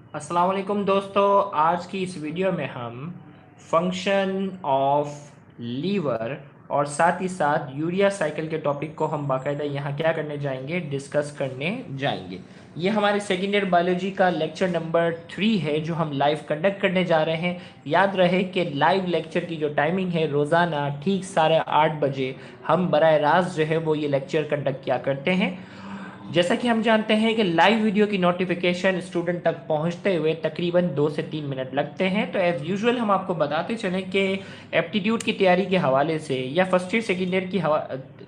अस्सलाम वालेकुम दोस्तों। आज की इस वीडियो में हम फंक्शन ऑफ लीवर और साथ ही साथ यूरिया साइकिल के टॉपिक को हम बाकायदा यहाँ क्या करने जाएंगे, डिस्कस करने जाएंगे। ये हमारे सेकेंड ईयर बायोलॉजी का लेक्चर नंबर 3 है जो हम लाइव कंडक्ट करने जा रहे हैं। याद रहे कि लाइव लेक्चर की जो टाइमिंग है रोज़ाना ठीक 8:30 बजे हम बराह रास्त जो है वो ये लेक्चर कंडक्ट किया करते हैं। जैसा कि हम जानते हैं कि लाइव वीडियो की नोटिफिकेशन स्टूडेंट तक पहुंचते हुए तकरीबन 2 से 3 मिनट लगते हैं। तो एज़ यूजुअल हम आपको बताते चलें कि एप्टीट्यूड की तैयारी के हवाले से या फर्स्ट ईयर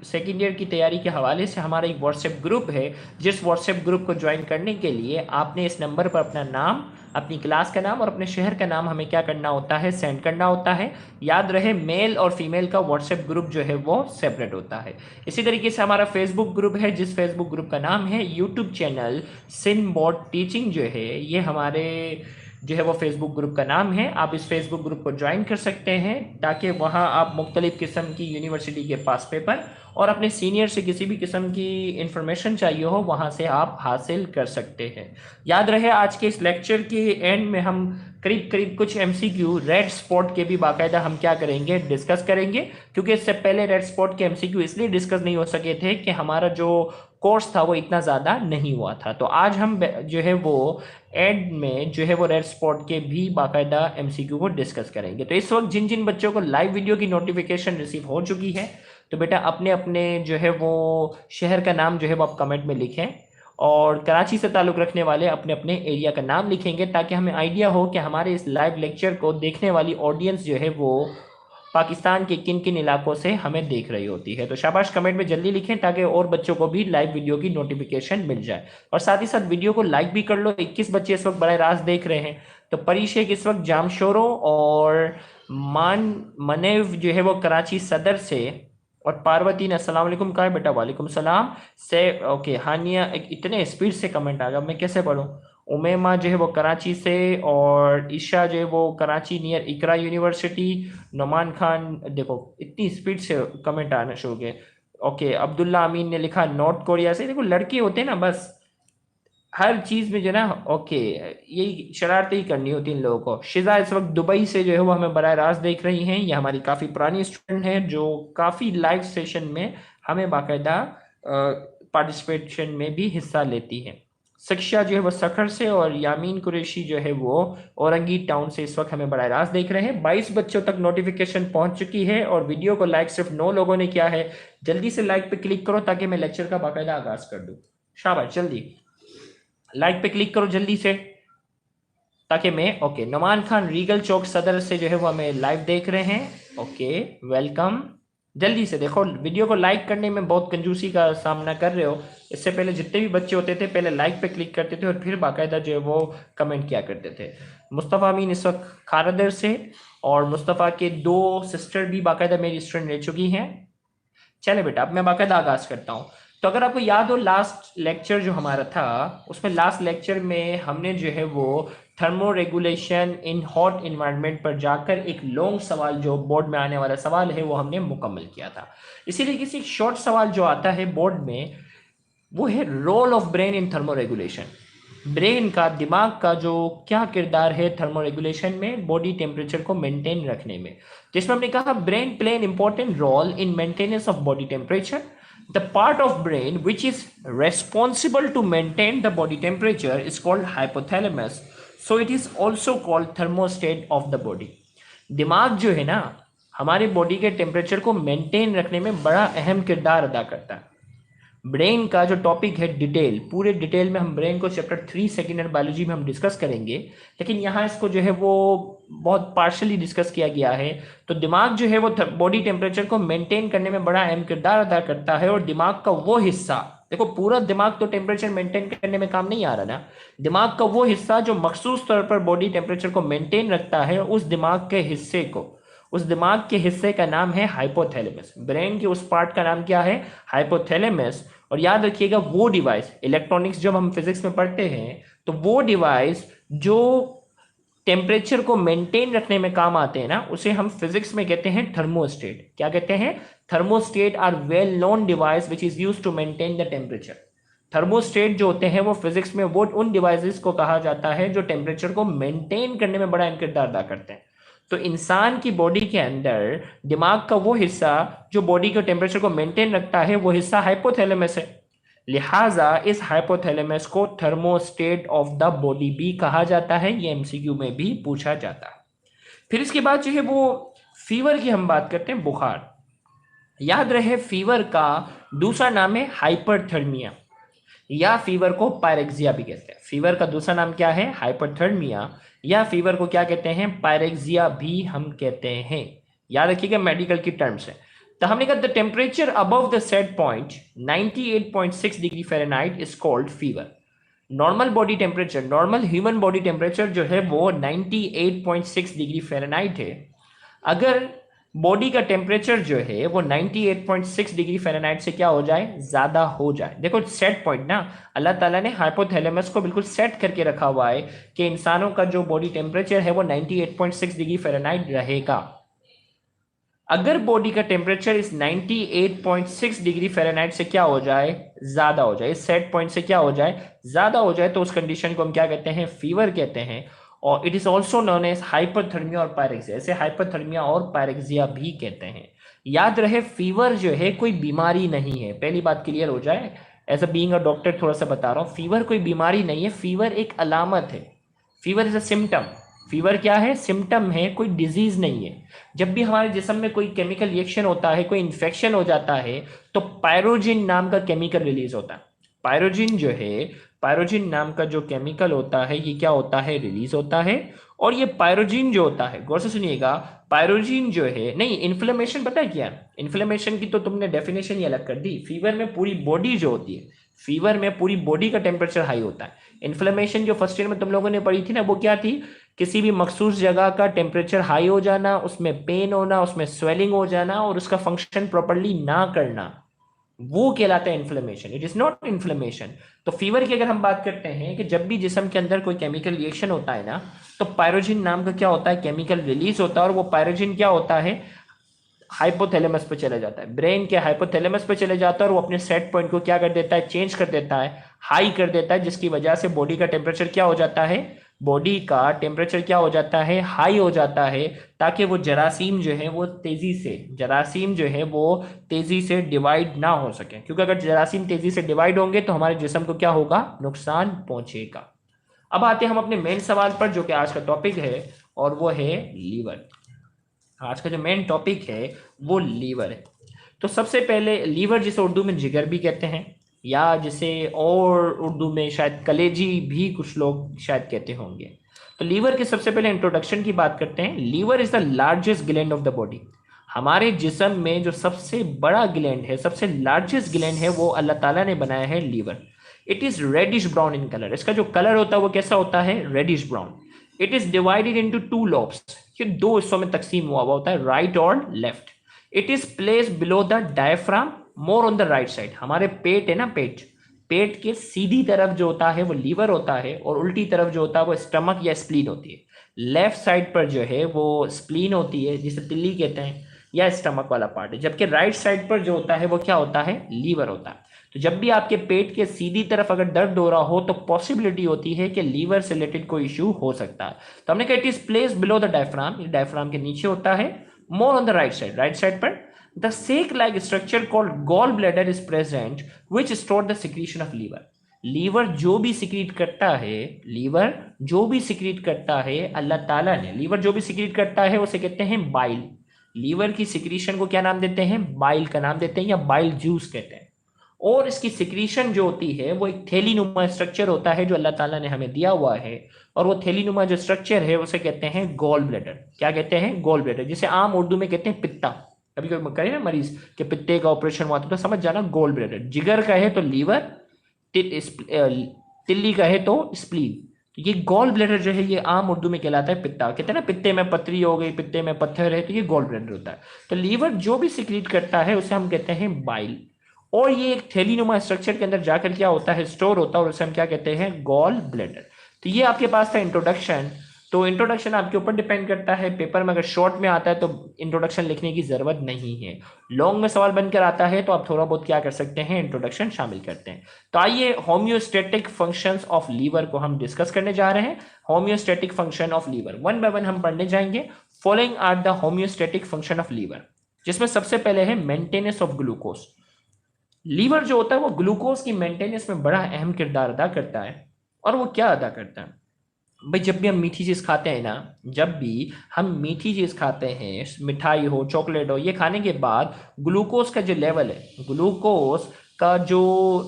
सेकेंड ईयर की तैयारी के हवाले से हमारा एक व्हाट्सएप ग्रुप है। जिस व्हाट्सएप ग्रुप को ज्वाइन करने के लिए आपने इस नंबर पर अपना नाम, अपनी क्लास का नाम और अपने शहर का नाम हमें क्या करना होता है, सेंड करना होता है। याद रहे मेल और फीमेल का व्हाट्सएप ग्रुप जो है वो सेपरेट होता है। इसी तरीके से हमारा फेसबुक ग्रुप है, जिस फेसबुक ग्रुप का नाम है यूट्यूब चैनल सिन बोर्ड टीचिंग जो है, ये हमारे जो है वो फेसबुक ग्रुप का नाम है। आप इस फेसबुक ग्रुप को ज्वाइन कर सकते हैं ताकि वहाँ आप मुख्तलिफ़ किस्म की यूनिवर्सिटी के पास पेपर और अपने सीनियर से किसी भी किस्म की इंफॉर्मेशन चाहिए हो वहाँ से आप हासिल कर सकते हैं। याद रहे आज के इस लेक्चर के एंड में हम करीब करीब कुछ एमसीक्यू रेड स्पॉट के भी बाकायदा हम क्या करेंगे, डिस्कस करेंगे। क्योंकि इससे पहले रेड स्पॉट के एमसीक्यू इसलिए डिस्कस नहीं हो सके थे कि हमारा जो कोर्स था वो इतना ज़्यादा नहीं हुआ था। तो आज हम जो है वो एंड में जो है वो रेड स्पॉट के भी बाकायदा एमसीक्यू को डिस्कस करेंगे। तो इस वक्त जिन जिन बच्चों को लाइव वीडियो की नोटिफिकेशन रिसीव हो चुकी है, तो बेटा अपने अपने जो है वो शहर का नाम जो है वो आप कमेंट में लिखें और कराची से ताल्लुक़ रखने वाले अपने अपने एरिया का नाम लिखेंगे ताकि हमें आइडिया हो कि हमारे इस लाइव लेक्चर को देखने वाली ऑडियंस जो है वो पाकिस्तान के किन किन इलाकों से हमें देख रही होती है। तो शाबाश, कमेंट में जल्दी लिखें ताकि और बच्चों को भी लाइव वीडियो की नोटिफिकेशन मिल जाए। और साथ ही साथ वीडियो को लाइक भी कर लो। 21 बच्चे इस वक्त बराह रास्त देख रहे हैं। तो परी शेख इस वक्त जामशोरों और मान मनेव जो है वो कराची सदर से, और पार्वती ने अस्सलाम वालेकुम कहा है बेटा। वालेकुम सलाम से। ओके हानिया, इतने स्पीड से कमेंट आ गया, मैं कैसे पढ़ूं। उमेमा जो है वो कराची से, और ईशा जो है वो कराची नियर इकरा यूनिवर्सिटी। नुमान खान, देखो इतनी स्पीड से कमेंट आना शुरू हो गए। ओके अब्दुल्ला अमीन ने लिखा नॉर्थ कोरिया से। देखो लड़के होते हैं ना, बस हर चीज में जो ना, ओके यही शरारतें ही करनी होती इन लोगों को। शिजा इस वक्त दुबई से जो है वो हमें बराह रास्त देख रही हैं। ये हमारी काफ़ी पुरानी स्टूडेंट है जो काफ़ी लाइव सेशन में हमें बाकायदा पार्टिसिपेशन में भी हिस्सा लेती हैं। शिक्षा जो है वो सखर से, और यामीन कुरैशी जो है वो औरंगी टाउन से इस वक्त हमें बराह रास्त देख रहे हैं। 22 बच्चों तक नोटिफिकेशन पहुंच चुकी है और वीडियो को लाइक सिर्फ 9 लोगों ने किया है। जल्दी से लाइक पे क्लिक करो ताकि मैं लेक्चर का बाकायदा आगाज कर दूं। शाबाश, जल्दी लाइक पे क्लिक करो जल्दी से ताकि मैं, ओके नुमान खान रीगल चौक सदर से जो है वो हमें लाइव देख रहे हैं। Okay welcome. जल्दी से देखो, वीडियो को लाइक करने में बहुत कंजूसी का सामना कर रहे हो। इससे पहले जितने भी बच्चे होते थे पहले लाइक पे क्लिक करते थे और फिर बाकायदा जो है वो कमेंट किया करते थे। मुस्तफ़ा अमीन इस वक्त खारदर से, और मुस्तफ़ा के 2 सिस्टर भी बाकायदा मेरी स्टूडेंट रह चुकी हैं। चले बेटा अब मैं बाकायदा आगाज करता हूँ। तो अगर आपको याद हो लास्ट लेक्चर जो हमारा था, उसमें लास्ट लेक्चर में हमने जो है वो thermo regulation in hot environment पर जाकर एक लॉन्ग सवाल जो बोर्ड में आने वाला सवाल है वो हमने मुकम्मल किया था। इसीलिए किसी शॉर्ट सवाल जो आता है बोर्ड में वो है role of brain in thermoregulation. Brain का, दिमाग का जो क्या किरदार है थर्मो रेगुलेशन में, बॉडी टेम्परेचर को मेंटेन रखने में। जिसमें हमने कहा brain play an important role in maintenance of body temperature. The part of brain which is responsible to maintain the body temperature is called hypothalamus, so it is also called thermostat of the body. दिमाग जो है ना हमारे body के temperature को maintain रखने में बड़ा अहम किरदार अदा करता है। ब्रेन का जो टॉपिक है डिटेल, पूरे डिटेल में हम ब्रेन को चैप्टर 3 सेकेंड ईयर बायोलॉजी में हम डिस्कस करेंगे, लेकिन यहाँ इसको जो है वो बहुत पार्शली डिस्कस किया गया है। तो दिमाग जो है वो बॉडी टेम्परेचर को मेंटेन करने में बड़ा अहम किरदार अदा करता है। और दिमाग का वो हिस्सा, देखो पूरा दिमाग तो टेम्परेचर मेंटेन करने में काम नहीं आ रहा ना, दिमाग का वो हिस्सा जो मखसूस तौर पर बॉडी टेम्परेचर को मेंटेन रखता है, उस दिमाग के हिस्से को, उस दिमाग के हिस्से का नाम है हाइपोथैलेमस। ब्रेन के उस पार्ट का नाम क्या है, हाइपोथैलेमस। और याद रखिएगा वो डिवाइस, इलेक्ट्रॉनिक्स जब हम फिजिक्स में पढ़ते हैं तो वो डिवाइस जो टेम्परेचर को मेंटेन रखने में काम आते हैं ना, उसे हम फिजिक्स में कहते हैं थर्मोस्टेट। क्या कहते हैं, thermostat are well known device which is use to maintain the temperature. Thermostat जो होते हैं वो फिजिक्स में वो उन डिवाइसेस को कहा जाता है जो टेम्परेचर को मेंटेन करने में बड़ा अहम किरदार अदा करते हैं। तो इंसान की बॉडी के अंदर दिमाग का वो हिस्सा जो बॉडी के टेम्परेचर को मेंटेन रखता है वो हिस्सा हाइपोथैलेमस है। लिहाजा इस हाइपोथैलेमस को थर्मोस्टेट ऑफ द बॉडी भी कहा जाता है, ये एमसीक्यू में भी पूछा जाता है। फिर इसके बाद जो है वो फीवर की हम बात करते हैं, बुखार। याद रहे फीवर का दूसरा नाम है हाइपरथर्मिया, या फीवर को पायरेक्सिया भी कहते हैं। फीवर का दूसरा नाम क्या है? हाइपरथर्मिया, या फीवर को क्या कहते हैं? पायरेक्सिया भी हम कहते हैं। याद रखिएगा मेडिकल की टर्म्स है। तो हमने कहा the temperature above the set point 98.6 degree Fahrenheit is called fever. Normal body temperature, normal human body temperature जो है वो 98.6 डिग्री फ़ारेनहाइट है। अगर बॉडी का टेम्परेचर जो है वो 98.6 डिग्री फ़ारेनहाइट से क्या हो जाए? ज़्यादा हो जाए। देखो सेट पॉइंट ना, अल्लाह ताला ने हाइपोथैलेमस को बिल्कुल सेट करके रखा हुआ है कि इंसानों का जो बॉडी टेम्परेचर है वो 98.6 डिग्री फ़ारेनहाइट रहेगा। अगर बॉडी का टेम्परेचर इस 98.6 डिग्री फ़ारेनहाइट से क्या हो जाए? ज़्यादा हो जाए, इस सेट पॉइंट से क्या हो जाए? ज़्यादा हो जाए, तो उस कंडीशन को हम क्या कहते हैं? फीवर कहते हैं। और it is also known as hyperthermia और पायरेक्सिया, इसे हाइपरथर्मिया और पायरेक्सिया भी कहते हैं। याद रहे फीवर जो है कोई बीमारी नहीं है, पहली बात क्लियर हो जाए। As a being a doctor थोड़ा सा बता रहा हूँ, फीवर कोई बीमारी नहीं है, फीवर एक अलामत है। Fever is a symptom. Fever क्या है? सिम्टम है, कोई डिजीज नहीं है। जब भी हमारे जिस्म में कोई केमिकल रिएक्शन होता है, कोई इन्फेक्शन हो जाता है, तो पायरोजिन नाम का केमिकल रिलीज होता है। पायरोजिन जो है, पायरोजिन नाम का जो केमिकल होता है, ये क्या होता है? रिलीज होता है। और ये पायरोजिन जो होता है, गौर से सुनिएगा, पायरोजिन जो है, नहीं इन्फ्लेमेशन पता है क्या? इन्फ्लेमेशन की तो तुमने डेफिनेशन ही अलग कर दी। फीवर में पूरी बॉडी जो होती है, फीवर में पूरी बॉडी का टेम्परेचर हाई होता है। इन्फ्लेमेशन जो फर्स्ट ईयर में तुम लोगों ने पढ़ी थी ना, वो क्या थी? किसी भी मखसूस जगह का टेम्परेचर हाई हो जाना, उसमें पेन होना, उसमें स्वेलिंग हो जाना और उसका फंक्शन प्रॉपर्ली ना करना, वो कहलाता है inflammation. It is not inflammation. तो फीवर की अगर हम बात करते हैं कि जब भी जिस्म के अंदर कोई केमिकल रिएक्शन होता है ना, तो पायरोजिन नाम का क्या होता है? केमिकल रिलीज होता है। और वो पायरोजिन क्या होता है? हाइपोथैलेमस पे चले जाता है, ब्रेन के हाइपोथैलेमस पे चले जाता है, और वो अपने सेट पॉइंट को क्या कर देता है? चेंज कर देता है, हाई कर देता है, जिसकी वजह से बॉडी का टेम्परेचर क्या हो जाता है? बॉडी का टेम्परेचर क्या हो जाता है? हाई हो जाता है, ताकि वो जरासीम जो है वो तेजी से, जरासीम जो है वो तेजी से डिवाइड ना हो सके। क्योंकि अगर जरासीम तेजी से डिवाइड होंगे तो हमारे जिस्म को क्या होगा? नुकसान पहुंचेगा। अब आते हैं हम अपने मेन सवाल पर, जो कि आज का टॉपिक है, और वो है लीवर। आज का जो मेन टॉपिक है वो लीवर है। तो सबसे पहले लीवर, जिसे उर्दू में जिगर भी कहते हैं, या जिसे और उर्दू में शायद कलेजी भी कुछ लोग शायद कहते होंगे। तो लीवर के सबसे पहले इंट्रोडक्शन की बात करते हैं। Liver is the largest gland of the body. हमारे जिस्म में जो सबसे बड़ा ग्लैंड है, सबसे लार्जेस्ट ग्लैंड है, वो अल्लाह ताला ने बनाया है liver. It is reddish brown in colour. इसका जो कलर होता है वो कैसा होता है? Reddish brown. It is divided into two lobes. ये दो हिस्सों में तकसीम हुआ होता है, राइट और left. It is place below the diaphragm, more on the right side. हमारे पेट है ना, पेट, पेट के सीधी तरफ जो होता है वो लीवर होता है, और उल्टी तरफ जो होता है वो स्टमक या स्प्लीन होती है। लेफ्ट साइड पर जो है वो स्प्लीन होती है, जिसे तिल्ली कहते हैं, या स्टमक वाला पार्ट है। जबकि राइट साइड पर जो होता है वो क्या होता है? लीवर होता है। तो जब भी आपके पेट के सीधी तरफ अगर दर्द हो रहा हो, तो पॉसिबिलिटी होती है कि लीवर से रिलेटेड कोई इशू हो सकता है। तो हमने कहा it is place below the diaphragm, diaphragm के नीचे होता है, more on the right side, right side पर। The sac like structure called gall bladder is present which store the secretion of liver. Liver जो भी सिक्रीट करता है, liver जो भी सिक्रीट करता है, अल्लाह ताला ने लीवर जो भी सिक्रीट करता है उसे कहते हैं बाइल। लीवर की सिक्रीशन को क्या नाम देते हैं? बाइल का नाम देते हैं, या बाइल जूस कहते हैं। और इसकी सिक्रीशन जो होती है वो एक थैलीनुमा स्ट्रक्चर होता है जो अल्लाह ताला ने हमें दिया हुआ है। और वो थैलीनुमा जो स्ट्रक्चर है उसे कहते हैं गॉल ब्लैडर। क्या कहते हैं? गॉल ब्लैडर, जिसे आम उर्दू में कहते हैं पित्ता। कभी कभी करे ना मरीज के पित्ते का ऑपरेशन हुआ तो समझ जाना गॉल ब्लैडर। जिगर का है तो लीवर, तिल्ली का है तो स्प्लीन। तो ये गॉल ब्लैडर जो है ये आम उर्दू में कहलाता है पित्ता। कहते हैं ना पित्ते में पथरी हो गई, पित्ते में पत्थर है, तो ये गॉल ब्लैडर होता है। तो लीवर जो भी सिक्रीट करता है उसे हम कहते हैं बाइल। और ये एक थैलीनुमा स्ट्रक्चर के अंदर जाकर क्या होता है? स्टोर होता है, और उसे हम क्या कहते हैं? Gall bladder. तो ये आपके पास था इंट्रोडक्शन तो इंट्रोडक्शन आपके ऊपर डिपेंड करता है। पेपर में अगर शॉर्ट में आता है तो इंट्रोडक्शन लिखने की जरूरत नहीं है। लॉन्ग में सवाल बनकर आता है तो आप थोड़ा बहुत क्या कर सकते हैं, इंट्रोडक्शन शामिल करते हैं। तो आइए होम्योस्टेटिक फंक्शंस ऑफ लीवर को हम डिस्कस करने जा रहे हैं। Homeostatic function of liver one by one हम पढ़ने जाएंगे। Following are the homeostatic function of liver, जिसमें सबसे पहले है मेंटेनेंस ऑफ ग्लूकोज। लीवर जो होता है वो ग्लूकोज की मेंटेनेंस में बड़ा अहम किरदार अदा करता है। और वो क्या अदा करता है भाई, जब भी हम मीठी चीज खाते हैं ना, जब भी हम मीठी चीज खाते हैं, मिठाई हो, चॉकलेट हो, ये खाने के बाद ग्लूकोज का जो लेवल है, ग्लूकोज का जो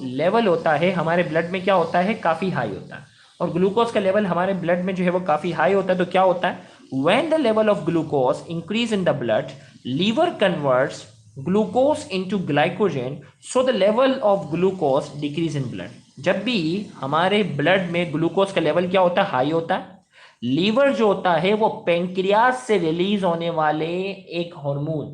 लेवल होता है हमारे ब्लड में क्या होता है, काफी हाई होता है। और ग्लूकोज का लेवल हमारे ब्लड में जो है वो काफी हाई होता है, तो क्या होता है, when the level of glucose increase in the blood, liver converts glucose into glycogen, so the level of glucose decrease in blood. जब भी हमारे ब्लड में ग्लूकोज का लेवल क्या होता है, हाई होता है, लीवर जो होता है वो पेंक्रियाज से रिलीज होने वाले एक हार्मोन,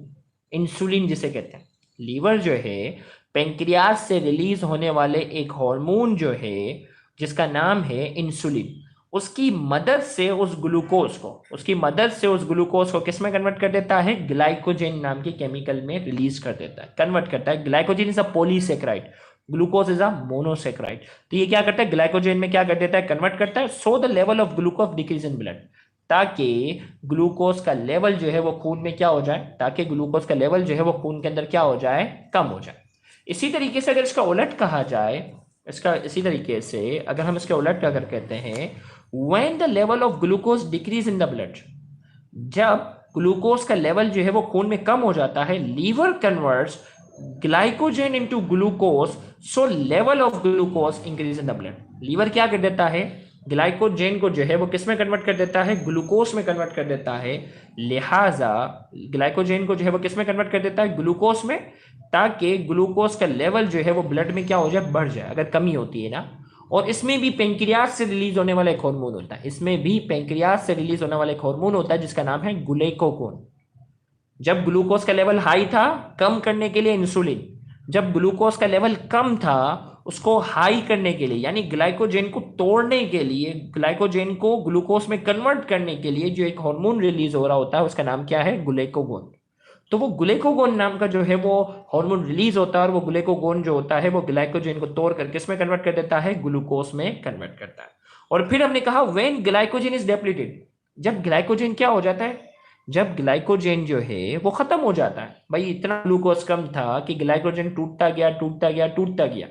इंसुलिन जिसे कहते हैं, लीवर जो है पेंक्रियाज से रिलीज होने वाले एक हार्मोन जो है जिसका नाम है इंसुलिन, उसकी मदद से उस ग्लूकोज को किस में कन्वर्ट कर देता है, ग्लाइकोजेन नाम के केमिकल में रिलीज कर देता है, कन्वर्ट करता है। Glycogen is a polysaccharide, glucose is a monosaccharide. तो ये क्या करता है, ग्लाइकोजेन में क्या कर देता है, कन्वर्ट करता है। सो the level of glucose decrease in blood, ताकि ग्लूकोज का लेवल जो है वो खून में क्या हो जाए, ताकि ग्लूकोज का लेवल जो है वो खून के अंदर क्या हो जाए, कम हो जाए। इसी तरीके से अगर इसका उलट कहा जाए, इसका इसी तरीके से अगर हम इसके उलट अगर कहते हैं, when the level of glucose decrease in the blood, जब ग्लूकोज का लेवल जो है वो खून में कम हो जाता है, liver converts glycogen into glucose, so level of glucose increase in the blood. Liver क्या कर देता है, ग्लाइकोजेन को जो है वो किस में कन्वर्ट कर देता है, ग्लूकोज में कन्वर्ट कर देता है। लिहाजा ग्लाइकोजेन को जो है वो किस में कन्वर्ट कर देता है, ग्लूकोज में, ताकि ग्लूकोज का लेवल जो है वो ब्लड में क्या हो जाए, बढ़ जाए अगर कमी होती है ना। और इसमें भी पेंक्रियाज से रिलीज होने वाला एक हार्मोन होता है, इसमें भी पेंक्रियाज से रिलीज होने वाला एक हार्मोन होता है जिसका नाम है ग्लूकागोन। जब ग्लूकोज का लेवल हाई था, कम करने के लिए इंसुलिन, जब ग्लूकोज का लेवल कम था, उसको हाई करने के लिए, यानी ग्लाइकोजेन को तोड़ने के लिए, ग्लाइकोजेन को ग्लूकोज में कन्वर्ट करने के लिए जो एक हार्मोन रिलीज हो रहा होता है उसका नाम क्या है, ग्लूकागोन। तो वो ग्लूकागोन नाम का जो है वो हार्मोन रिलीज होता है, और वो ग्लूकागोन जो होता है वो ग्लाइकोजेन को तोड़ कर किस में कन्वर्ट कर देता है, ग्लूकोज में कन्वर्ट करता है। और फिर हमने कहा व्हेन ग्लाइकोजेन इज डेप्लीटेड, जब ग्लाइकोजेन क्या हो जाता है, जब ग्लाइकोजेन जो है वो खत्म हो जाता है, भाई इतना ग्लूकोज कम था कि ग्लाइकोजेन टूटता गया टूटता गया टूटता गया,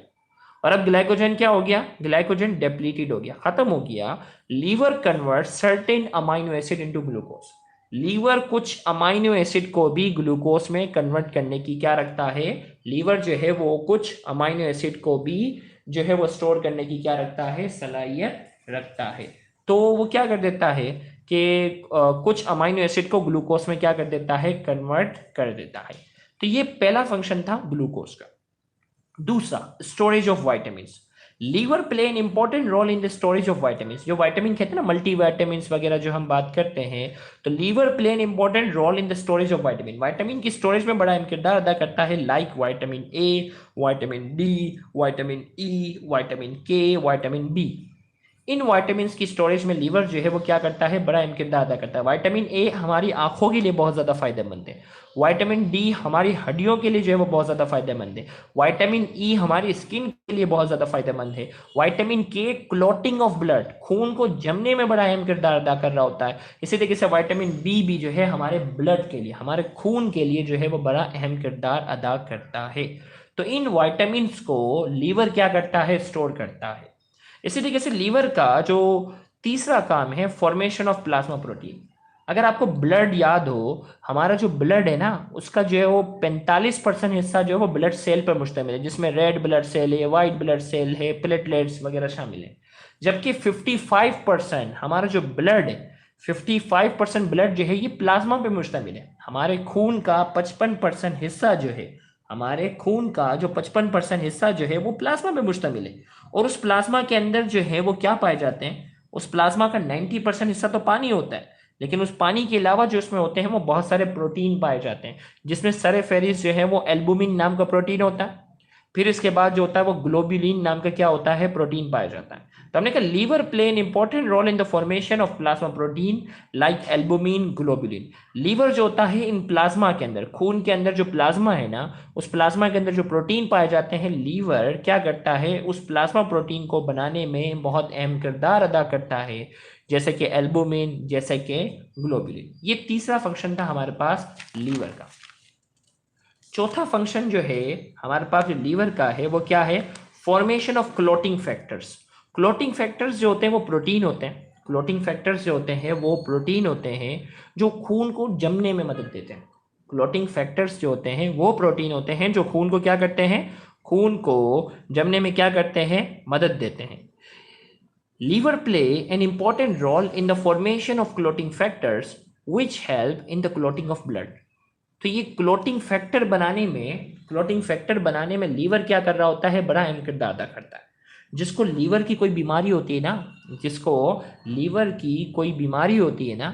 और अब ग्लाइकोजेन क्या हो गया, ग्लाइकोजेन डेप्लीटेड हो गया, खत्म हो गया। Liver convert certain amino acid into glucose, liver कुछ अमाइनो एसिड को भी ग्लूकोज में कन्वर्ट करने की क्या रखता है, लीवर जो है वो कुछ अमाइनो एसिड को भी जो है वो स्टोर करने की क्या रखता है, सलाहियत रखता है। तो वो क्या कर देता है कि कुछ अमाइनो एसिड को ग्लूकोज में क्या कर देता है, कन्वर्ट कर देता है। तो ये पहला फंक्शन था ग्लूकोज का। दूसरा, storage of vitamin. Liver play an important role in the storage of vitamin. जो वाइटामिन कहते हैं ना, मल्टी वाइटामिन वगैरह जो हम बात करते हैं, तो liver play an important role in the storage of vitamin, vitamin की स्टोरेज में बड़ा अहम किरदार अदा करता है, like vitamin A, vitamin D, vitamin E, vitamin K, vitamin B. इन वाइटामिन की स्टोरेज में लीवर जो है वो क्या करता है, बड़ा अहम किरदार अदा करता है। वाइटामिन ए हमारी आंखों के लिए बहुत ज्यादा फायदेमंद है, वाइटामिन डी हमारी हड्डियों के लिए जो है वो बहुत ज्यादा फायदेमंद है, वाइटामिन ई हमारी स्किन के लिए बहुत ज्यादा फायदेमंद है, वाइटामिन के क्लॉटिंग ऑफ ब्लड, खून को जमने में बड़ा अहम किरदार अदा कर रहा होता है। इसी तरीके से वाइटामिन बी भी जो है हमारे ब्लड के लिए, हमारे खून के लिए जो है वो बड़ा अहम किरदार अदा करता है। तो इन वाइटामिन को लीवर क्या करता है, स्टोर करता है। इसी तरीके से लीवर का जो तीसरा काम है, फॉर्मेशन ऑफ प्लाज्मा प्रोटीन। अगर आपको ब्लड याद हो, हमारा जो ब्लड है ना, उसका जो है वो 45% हिस्सा जो है वो ब्लड सेल पर मुश्तमिल है, जिसमें रेड ब्लड सेल है, व्हाइट ब्लड सेल है, प्लेटलेट्स वगैरह शामिल है। जबकि 55% हमारा जो ब्लड है, 55% ब्लड जो है ये प्लाज्मा पे मुश्तमिल है। हमारे खून का 55% हिस्सा जो है, हमारे खून का जो 55% हिस्सा जो है वो प्लाज्मा पे मुश्तमिल है। और उस प्लाज्मा के अंदर जो है वो क्या पाए जाते हैं, उस प्लाज्मा का 90% हिस्सा तो पानी होता है, लेकिन उस पानी के अलावा जो उसमें होते हैं वो बहुत सारे प्रोटीन पाए जाते हैं, जिसमें सरे फेरिस जो है वो एल्बुमिन नाम का प्रोटीन होता है, फिर इसके बाद जो होता है वो ग्लोबुलिन नाम का क्या होता है, प्रोटीन पाया जाता है। तो हमने कहा liver play an important role in the formation of plasma protein like albumin, globulin. Liver जो होता है इन प्लाज्मा के अंदर, खून के अंदर जो प्लाज्मा है ना, उस प्लाज्मा के अंदर जो प्रोटीन पाए जाते हैं, लीवर क्या करता है उस प्लाज्मा प्रोटीन को बनाने में बहुत अहम किरदार अदा करता है, जैसे कि एल्बुमिन, जैसे कि ग्लोबुलिन। ये तीसरा फंक्शन था हमारे पास लीवर का। चौथा फंक्शन जो है हमारे पास जो लीवर का है वो क्या है, formation of clotting factors. Clotting factors जो होते हैं वो प्रोटीन होते हैं। क्लॉटिंग फैक्टर्स जो होते हैं वो प्रोटीन होते हैं जो खून को जमने में मदद देते हैं। क्लॉटिंग फैक्टर्स जो होते हैं वो प्रोटीन होते हैं जो खून को क्या करते हैं, खून को जमने में क्या करते हैं, मदद देते हैं। Liver play an important role in the formation of clotting factors which help in the clotting of blood. तो ये क्लॉटिंग फैक्टर बनाने में, क्लॉटिंग फैक्टर बनाने में लीवर क्या कर रहा होता है, बड़ा अहम किरदार अदा करता है। जिसको लीवर की कोई बीमारी होती है ना, जिसको लीवर की कोई बीमारी होती है ना,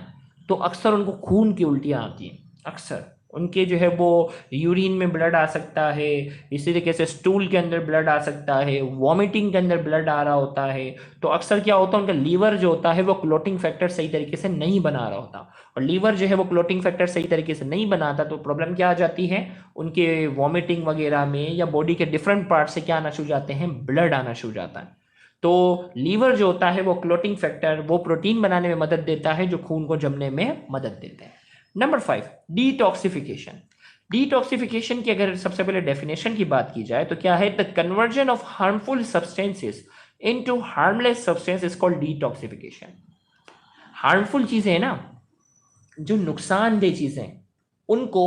तो अक्सर उनको खून की उल्टियाँ आती हैं। अक्सर उनके जो है वो यूरिन में ब्लड आ सकता है, इसी तरीके से स्टूल के अंदर ब्लड आ सकता है, वॉमिटिंग के अंदर ब्लड आ रहा होता है। तो अक्सर क्या होता है, उनका लीवर जो होता है वो क्लॉटिंग फैक्टर सही तरीके से नहीं बना रहा होता। और लीवर जो है वो क्लॉटिंग फैक्टर सही तरीके से नहीं बनाता तो प्रॉब्लम क्या आ जाती है, उनके वॉमिटिंग वगैरह में या बॉडी के डिफरेंट पार्ट से क्या आना शुरू जाते हैं, ब्लड आना शुरू जाता है। तो लीवर जो होता है वो क्लॉटिंग फैक्टर, वो प्रोटीन बनाने में मदद देता है जो खून को जमने में मदद देते हैं। Number 5, detoxification. डिटॉक्सिफिकेशन की अगर सबसे पहले डेफिनेशन की बात की जाए तो क्या है, the conversion of harmful substances into harmless substance is called detoxification. Harmful चीजें है ना, जो नुकसानदेह चीजें, उनको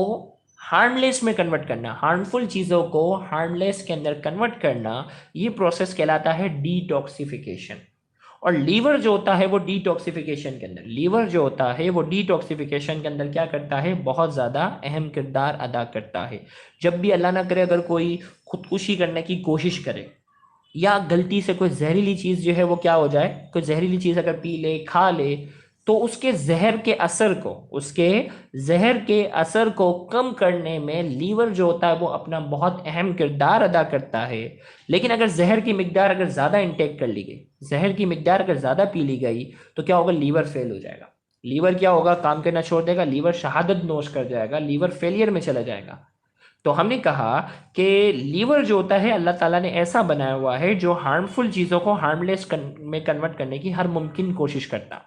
हार्मलेस में कन्वर्ट करना, हार्मफुल चीजों को हार्मलेस के अंदर कन्वर्ट करना, ये प्रोसेस कहलाता है डिटॉक्सिफिकेशन। और लीवर जो होता है वो डिटॉक्सिफिकेशन के अंदर, लीवर जो होता है वो डिटॉक्सिफिकेशन के अंदर क्या करता है, बहुत ज्यादा अहम किरदार अदा करता है। जब भी अल्लाह ना करे अगर कोई खुदकुशी करने की कोशिश करे या गलती से कोई जहरीली चीज जो है वो क्या हो जाए, कोई जहरीली चीज अगर पी ले, खा ले, तो उसके जहर के असर को, उसके जहर के असर को कम करने में लीवर जो होता है वो अपना बहुत अहम किरदार अदा करता है। लेकिन अगर जहर की मिकदार अगर ज्यादा इंटेक कर ली गई, जहर की मिकदार अगर ज्यादा पी ली गई, तो क्या होगा, लीवर फेल हो जाएगा। लीवर क्या होगा, काम करना छोड़ देगा, लीवर शहादत नोश कर जाएगा, लीवर फेलियर में चला जाएगा। तो हमने कहा कि लीवर जो होता है अल्लाह ताला ने ऐसा बनाया हुआ है जो हार्मफुल चीजों को हार्मलेस में कन्वर्ट करने की हर मुमकिन कोशिश करता।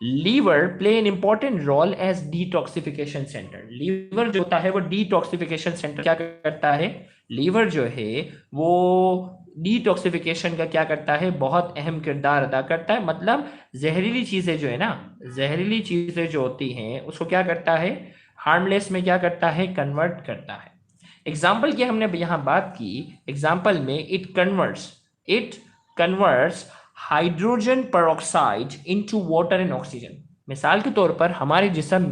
Liver play an important role as detoxification centre. Liver जो होता है वो डिटॉक्सिफिकेशन सेंटर क्या करता है, लीवर जो है वो डिटॉक्सिफिकेशन का क्या करता है, बहुत अहम किरदार अदा करता है। मतलब जहरीली चीजें जो है ना, जहरीली चीजें जो होती हैं उसको क्या करता है, हार्मलेस में क्या करता है, कन्वर्ट करता है। एग्जाम्पल की हमने यहाँ बात की, एग्जाम्पल में it converts hydrogen peroxide into water and oxygen. मिसाल के तौर पर हमारे जिसम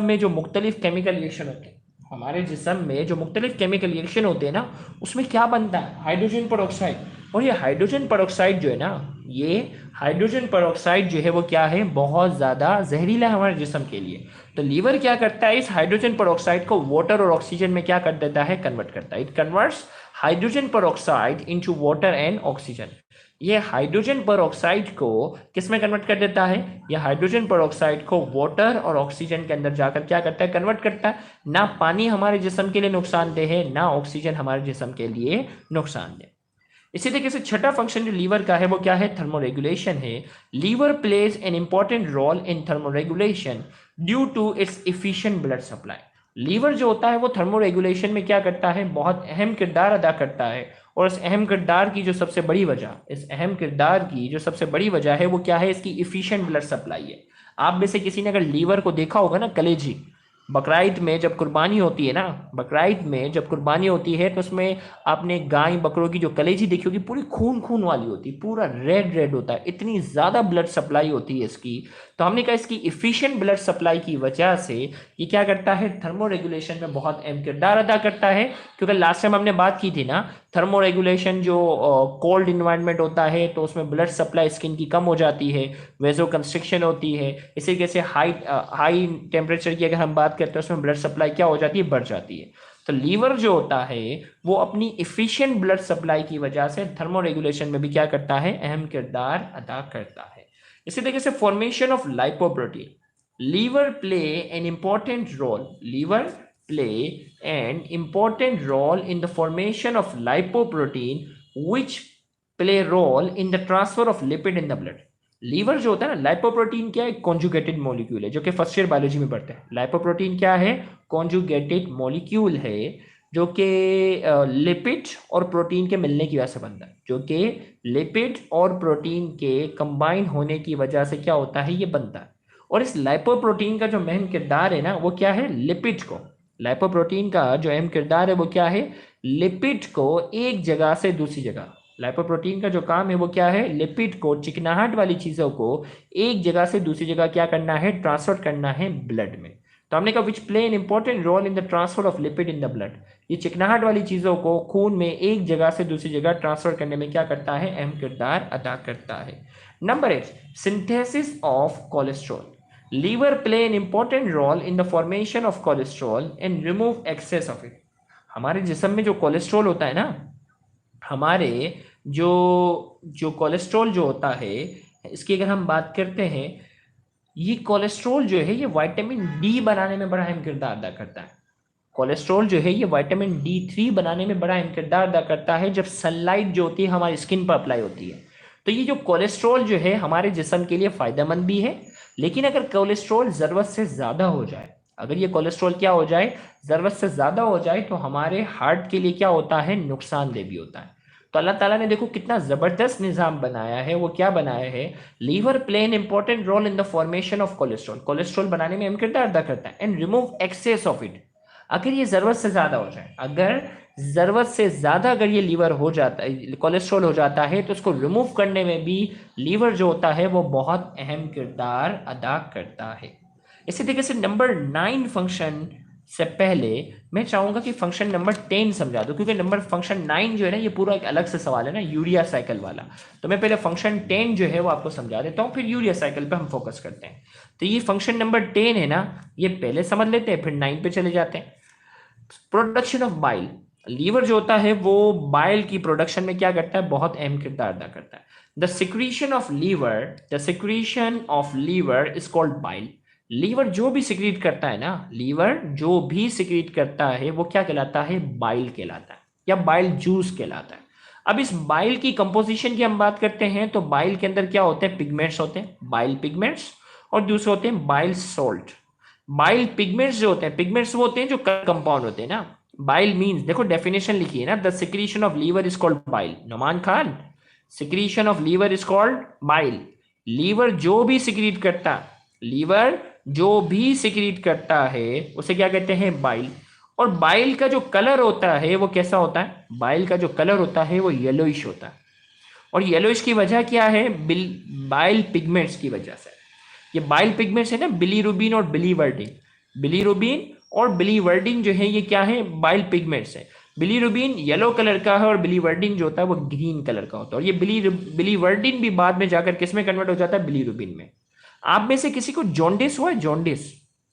में जो मुख्तलिफ केमिकल रिएक्शन होते हैं, हमारे जिसम में जो मुख्तलिफ केमिकल रिएक्शन होते हैं ना, उसमें क्या बनता है, हाइड्रोजन पेरोक्साइड। और ये हाइड्रोजन पेरोक्साइड जो है ना, ये हाइड्रोजन पेरोक्साइड जो है वो क्या है, बहुत ज़्यादा जहरीला है हमारे जिसम के लिए। तो लीवर क्या करता है, इस हाइड्रोजन पेरोक्साइड को वाटर और ऑक्सीजन में क्या कर देता है, कन्वर्ट करता है। It converts hydrogen peroxide into water and oxygen. ये हाइड्रोजन पेरोक्साइड को किस में कन्वर्ट कर देता है, ये हाइड्रोजन पेरोक्साइड को वाटर और ऑक्सीजन के अंदर जाकर क्या करता है, कन्वर्ट करता है। ना पानी हमारे जिस्म के लिए नुकसानदेह है, ना ऑक्सीजन हमारे जिस्म के लिए नुकसानदेह। इसी तरीके से छठा फंक्शन जो लीवर का है वो क्या है, थर्मोरेगुलेशन है। Liver plays an important role in thermoregulation due to its efficient blood supply. Liver जो होता है वो थर्मोरेगुलेशन में क्या करता है, बहुत अहम किरदार अदा करता है। और इस अहम किरदार की जो सबसे बड़ी वजह, इस अहम किरदार की जो सबसे बड़ी वजह है वो क्या है, इसकी इफिशिएंट ब्लड सप्लाई है। आप में से किसी ने अगर लीवर को देखा होगा ना, कलेजी, बकराईद में जब कुर्बानी होती है ना, बकराईद में जब कुर्बानी होती है तो उसमें आपने गाय बकरों की जो कलेजी देखी होगी, पूरी खून खून वाली होती है, पूरा रेड रेड होता है, इतनी ज़्यादा ब्लड सप्लाई होती है इसकी। तो हमने कहा इसकी इफिशिएंट ब्लड सप्लाई की वजह से ये क्या करता है, थर्मो रेगुलेशन में बहुत अहम किरदार अदा करता है। क्योंकि लास्ट टाइम हमने बात की थी ना, थर्मो रेगुलेशन जो कोल्ड इन्वायरमेंट होता है तो उसमें ब्लड सप्लाई स्किन की कम हो जाती है, वेजो कंस्ट्रिक्शन होती है। इसी तरीके से हाई टेम्परेचर की अगर हम बात करते हैं उसमें ब्लड सप्लाई क्या हो जाती है, बढ़ जाती है। तो लीवर जो होता है वो अपनी इफिशिएंट ब्लड सप्लाई की वजह से थर्मोरेगुलेशन में भी क्या करता है, अहम किरदार अदा करता है। इसी तरीके से formation of lipoprotein, liver play an important role, liver play an important role in the formation of lipoprotein which play role in the transfer of lipid in the blood. Liver जो होता है ना, लाइपोप्रोटीन क्या है, conjugated molecule है, जो कि first year biology में पढ़ते हैं। लाइपोप्रोटीन क्या है, कॉन्जुगेटेड मॉलिक्यूल है, जो कि लिपिड और प्रोटीन के मिलने की वजह से बनता है, जो कि लिपिड और प्रोटीन के कंबाइन होने की वजह से क्या होता है, ये बनता है। और इस लाइपोप्रोटीन का जो अहम किरदार है ना, वो क्या है, लिपिड को, लाइपोप्रोटीन का जो अहम किरदार है वो क्या है, लिपिड को एक जगह से दूसरी जगह, लाइपोप्रोटीन का जो काम है वो क्या है, लिपिड को, चिकनाहट वाली चीजों को एक जगह से दूसरी जगह क्या करना है, ट्रांसफर करना है ब्लड में। तो हमने कहा which play an important role in the transfer of lipid in the blood, ये चिकनाहट वाली चीजों को खून में एक जगह से दूसरी जगह ट्रांसफर करने में क्या करता है, अहम किरदार अदा करता है। Number 8, synthesis of cholesterol, liver play an important role in the formation of cholesterol and remove excess of it. हमारे जिस्म में जो कोलेस्ट्रॉल होता है ना, हमारे जो जो कोलेस्ट्रॉल जो होता है, इसकी अगर हम बात करते हैं, ये कोलेस्ट्रॉल जो है ये विटामिन डी बनाने में बड़ा अहम किरदार अदा करता है। कोलेस्ट्रॉल जो है ये विटामिन D3 बनाने में बड़ा अहम किरदार अदा करता है जब सनलाइट जो होती है हमारी स्किन पर अप्लाई होती है। तो ये जो कोलेस्ट्रॉल जो है हमारे जिस्म के लिए फायदेमंद भी है, लेकिन अगर कोलेस्ट्रॉल जरूरत से ज्यादा हो जाए, अगर ये कोलेस्ट्रॉल क्या हो जाए, जरूरत से ज्यादा हो जाए, तो हमारे हार्ट के लिए क्या होता है, नुकसानदेह भी होता है। तो अल्लाह ताला ने देखो कितना जबरदस्त निजाम बनाया है, वो क्या बनाया है, liver play an important role in the formation of cholesterol, cholesterol बनाने में अहम किरदार अदा करता है, and remove excess of it. अगर ये जरूरत से ज्यादा हो जाए, अगर जरूरत से ज्यादा अगर ये लीवर हो जाता है, कोलेस्ट्रॉल हो जाता है, तो उसको रिमूव करने में भी लीवर जो होता है वो बहुत अहम किरदार अदा करता है। इसी तरीके से नंबर 9 फंक्शन से पहले मैं चाहूंगा कि फंक्शन नंबर 10 समझा दो, क्योंकि नंबर फंक्शन 9 जो है ना ये पूरा एक अलग से सवाल है ना, यूरिया साइकिल वाला। तो मैं पहले फंक्शन 10 जो है वो आपको समझा देता हूँ, फिर यूरिया साइकिल पे हम फोकस करते हैं। तो ये फंक्शन नंबर 10 है ना, ये पहले समझ लेते हैं, फिर 9 पे चले जाते हैं। प्रोडक्शन ऑफ बाइल, लीवर जो होता है वो बाइल की प्रोडक्शन में क्या करता है, बहुत अहम किरदार अदा करता है। The secretion of liver, the secretion of liver is called bile. Liver जो भी सिक्रीट करता है ना, लीवर जो भी सिक्रीट करता है वो क्या कहलाता है, बाइल कहलाता है, या बाइल जूस कहलाता है। अब इस बाइल की कंपोजिशन की हम बात करते हैं, तो बाइल के अंदर क्या होते हैं, पिगमेंट्स होते हैं, बाइल पिगमेंट्स, और दूसरे होते हैं बाइल सॉल्ट। बाइल पिगमेंट्स जो होते हैं, पिगमेंट्स वो होते हैं जो कंपाउंड होते हैं ना। बाइल मींस, देखो डेफिनेशन लिखी है ना, the secretion of liver is called bile. Noman Khan, secretion of liver is called bile. Liver जो भी सिक्रीट करता, लीवर जो भी सिक्रीट करता है उसे क्या कहते हैं, बाइल। और बाइल का जो कलर होता है वो कैसा होता है, बाइल का जो कलर होता है वो येलोइश होता है। और येलोइश की वजह क्या है, बाइल पिगमेंट्स की वजह से। ये बाइल पिगमेंट्स है ना, बिलीरुबिन और बिलीवर्डिन, बिलीरुबिन और बिलीवर्डिन जो है ये क्या है, बाइल पिगमेंट्स है। बिलीरुबिन येलो कलर का है और बिलीवर्डिन जो होता है वो ग्रीन कलर का होता है। और ये बिलीवर्डिन भी बाद में जाकर किस में कन्वर्ट हो जाता है, बिलीरुबिन में। आप में से किसी को जॉन्डिस हुआ है, जॉन्डिस?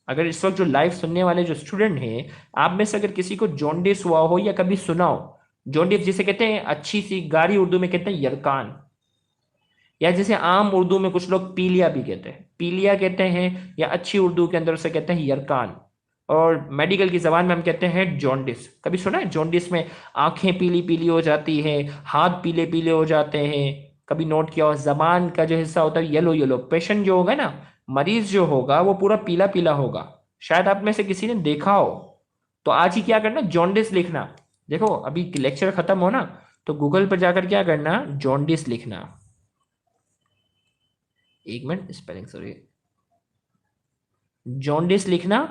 अगर इस वक्त जो लाइव सुनने वाले जो स्टूडेंट हैं, आप में से अगर किसी को जॉन्डिस हुआ हो या कभी सुना हो, जॉन्डिस जिसे कहते हैं, अच्छी सी गारी उर्दू में कहते हैं यरकान, या जैसे आम उर्दू में कुछ लोग पीलिया भी कहते हैं, पीलिया कहते हैं, या अच्छी उर्दू के अंदर उसे कहते हैं यरकान, और मेडिकल की जबान में हम कहते हैं जॉन्डिस। कभी सुना है जॉन्डिस में आंखें पीली पीली हो जाती है, हाथ पीले पीले हो जाते हैं, कभी नोट किया हो, जबान का जो हिस्सा होता है येलो येलो, पेशेंट जो होगा ना, मरीज जो होगा वो पूरा पीला पीला होगा, शायद आप में से किसी ने देखा हो। तो आज ही क्या करना, जॉन्डिस लिखना। देखो अभी लेक्चर खत्म हो ना, तो गूगल पर जाकर क्या करना, जॉन्डिस लिखना। एक मिनट, स्पेलिंग सॉरी, जॉन्डिस लिखना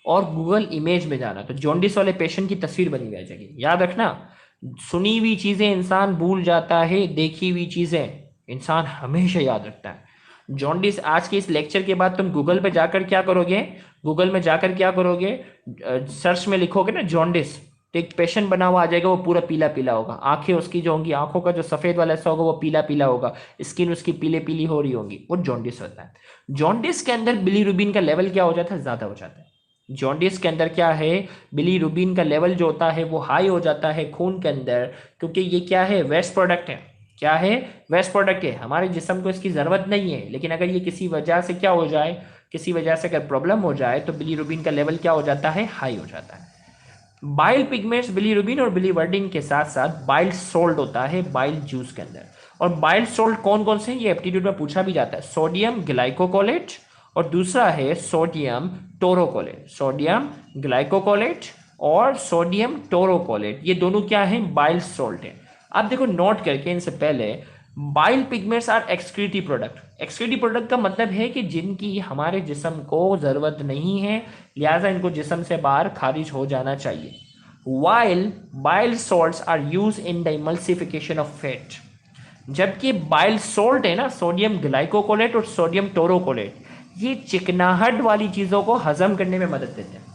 और गूगल इमेज में जाना, तो जॉन्डिस वाले पेशेंट की तस्वीर बनी हुई आ जाएगी। याद रखना, सुनी हुई चीजें इंसान भूल जाता है, देखी हुई चीजें इंसान हमेशा याद रखता है। जॉन्डिस, आज के इस लेक्चर के बाद तुम गूगल पे जाकर क्या करोगे, गूगल में जाकर क्या करोगे, सर्च में लिखोगे ना जॉन्डिस, तो एक पेशेंट बना हुआ आ जाएगा, वो पूरा पीला पीला होगा, आंखें उसकी जो होंगी, आंखों का जो सफेद वाला हिस्सा होगा वो पीला पीला होगा, स्किन उसकी पीले पीली हो रही होगी, वो जॉन्डिस होता है। जॉन्डिस के अंदर बिलीरुबिन का लेवल क्या हो जाता है, ज्यादा हो जाता है। जॉन्डिस के अंदर क्या है, बिलीरुबिन का लेवल जो होता है वो हाई हो जाता है खून के अंदर, क्योंकि ये क्या है, वेस्ट प्रोडक्ट है। क्या है, वेस्ट प्रोडक्ट है। हमारे जिस्म को इसकी ज़रूरत नहीं है, लेकिन अगर ये किसी वजह से क्या हो जाए, किसी वजह से अगर प्रॉब्लम हो जाए तो बिलीरुबिन का लेवल क्या हो जाता है, हाई हो जाता है। बाइल पिगमेंट्स बिलीरुबिन और बिलीवर्डिन के साथ साथ बाइल सोल्ट होता है बाइल जूस के अंदर। और बाइल सोल्ट कौन कौन से हैं, ये एप्टीट्यूड में पूछा भी जाता है। सोडियम ग्लाइकोकोलेट और दूसरा है सोडियम टोरोकोलेट। सोडियम ग्लाइकोकोलेट और सोडियम टोरोकोलेट, ये दोनों क्या हैं, बाइल सोल्ट है। आप देखो नोट करके इनसे पहले, bile pigments are excretive product. Excretive product का मतलब है कि जिनकी हमारे जिस्म को ज़रूरत नहीं है, लिहाजा इनको जिस्म से बाहर खारिज हो जाना चाहिए। While bile salts are use in the emulsification of fat. जबकि बाइल सोल्ट है ना, सोडियम ग्लाइकोकोलेट और सोडियम टोरोकोलेट, ये चिकनाहट वाली चीज़ों को हजम करने में मदद देते हैं।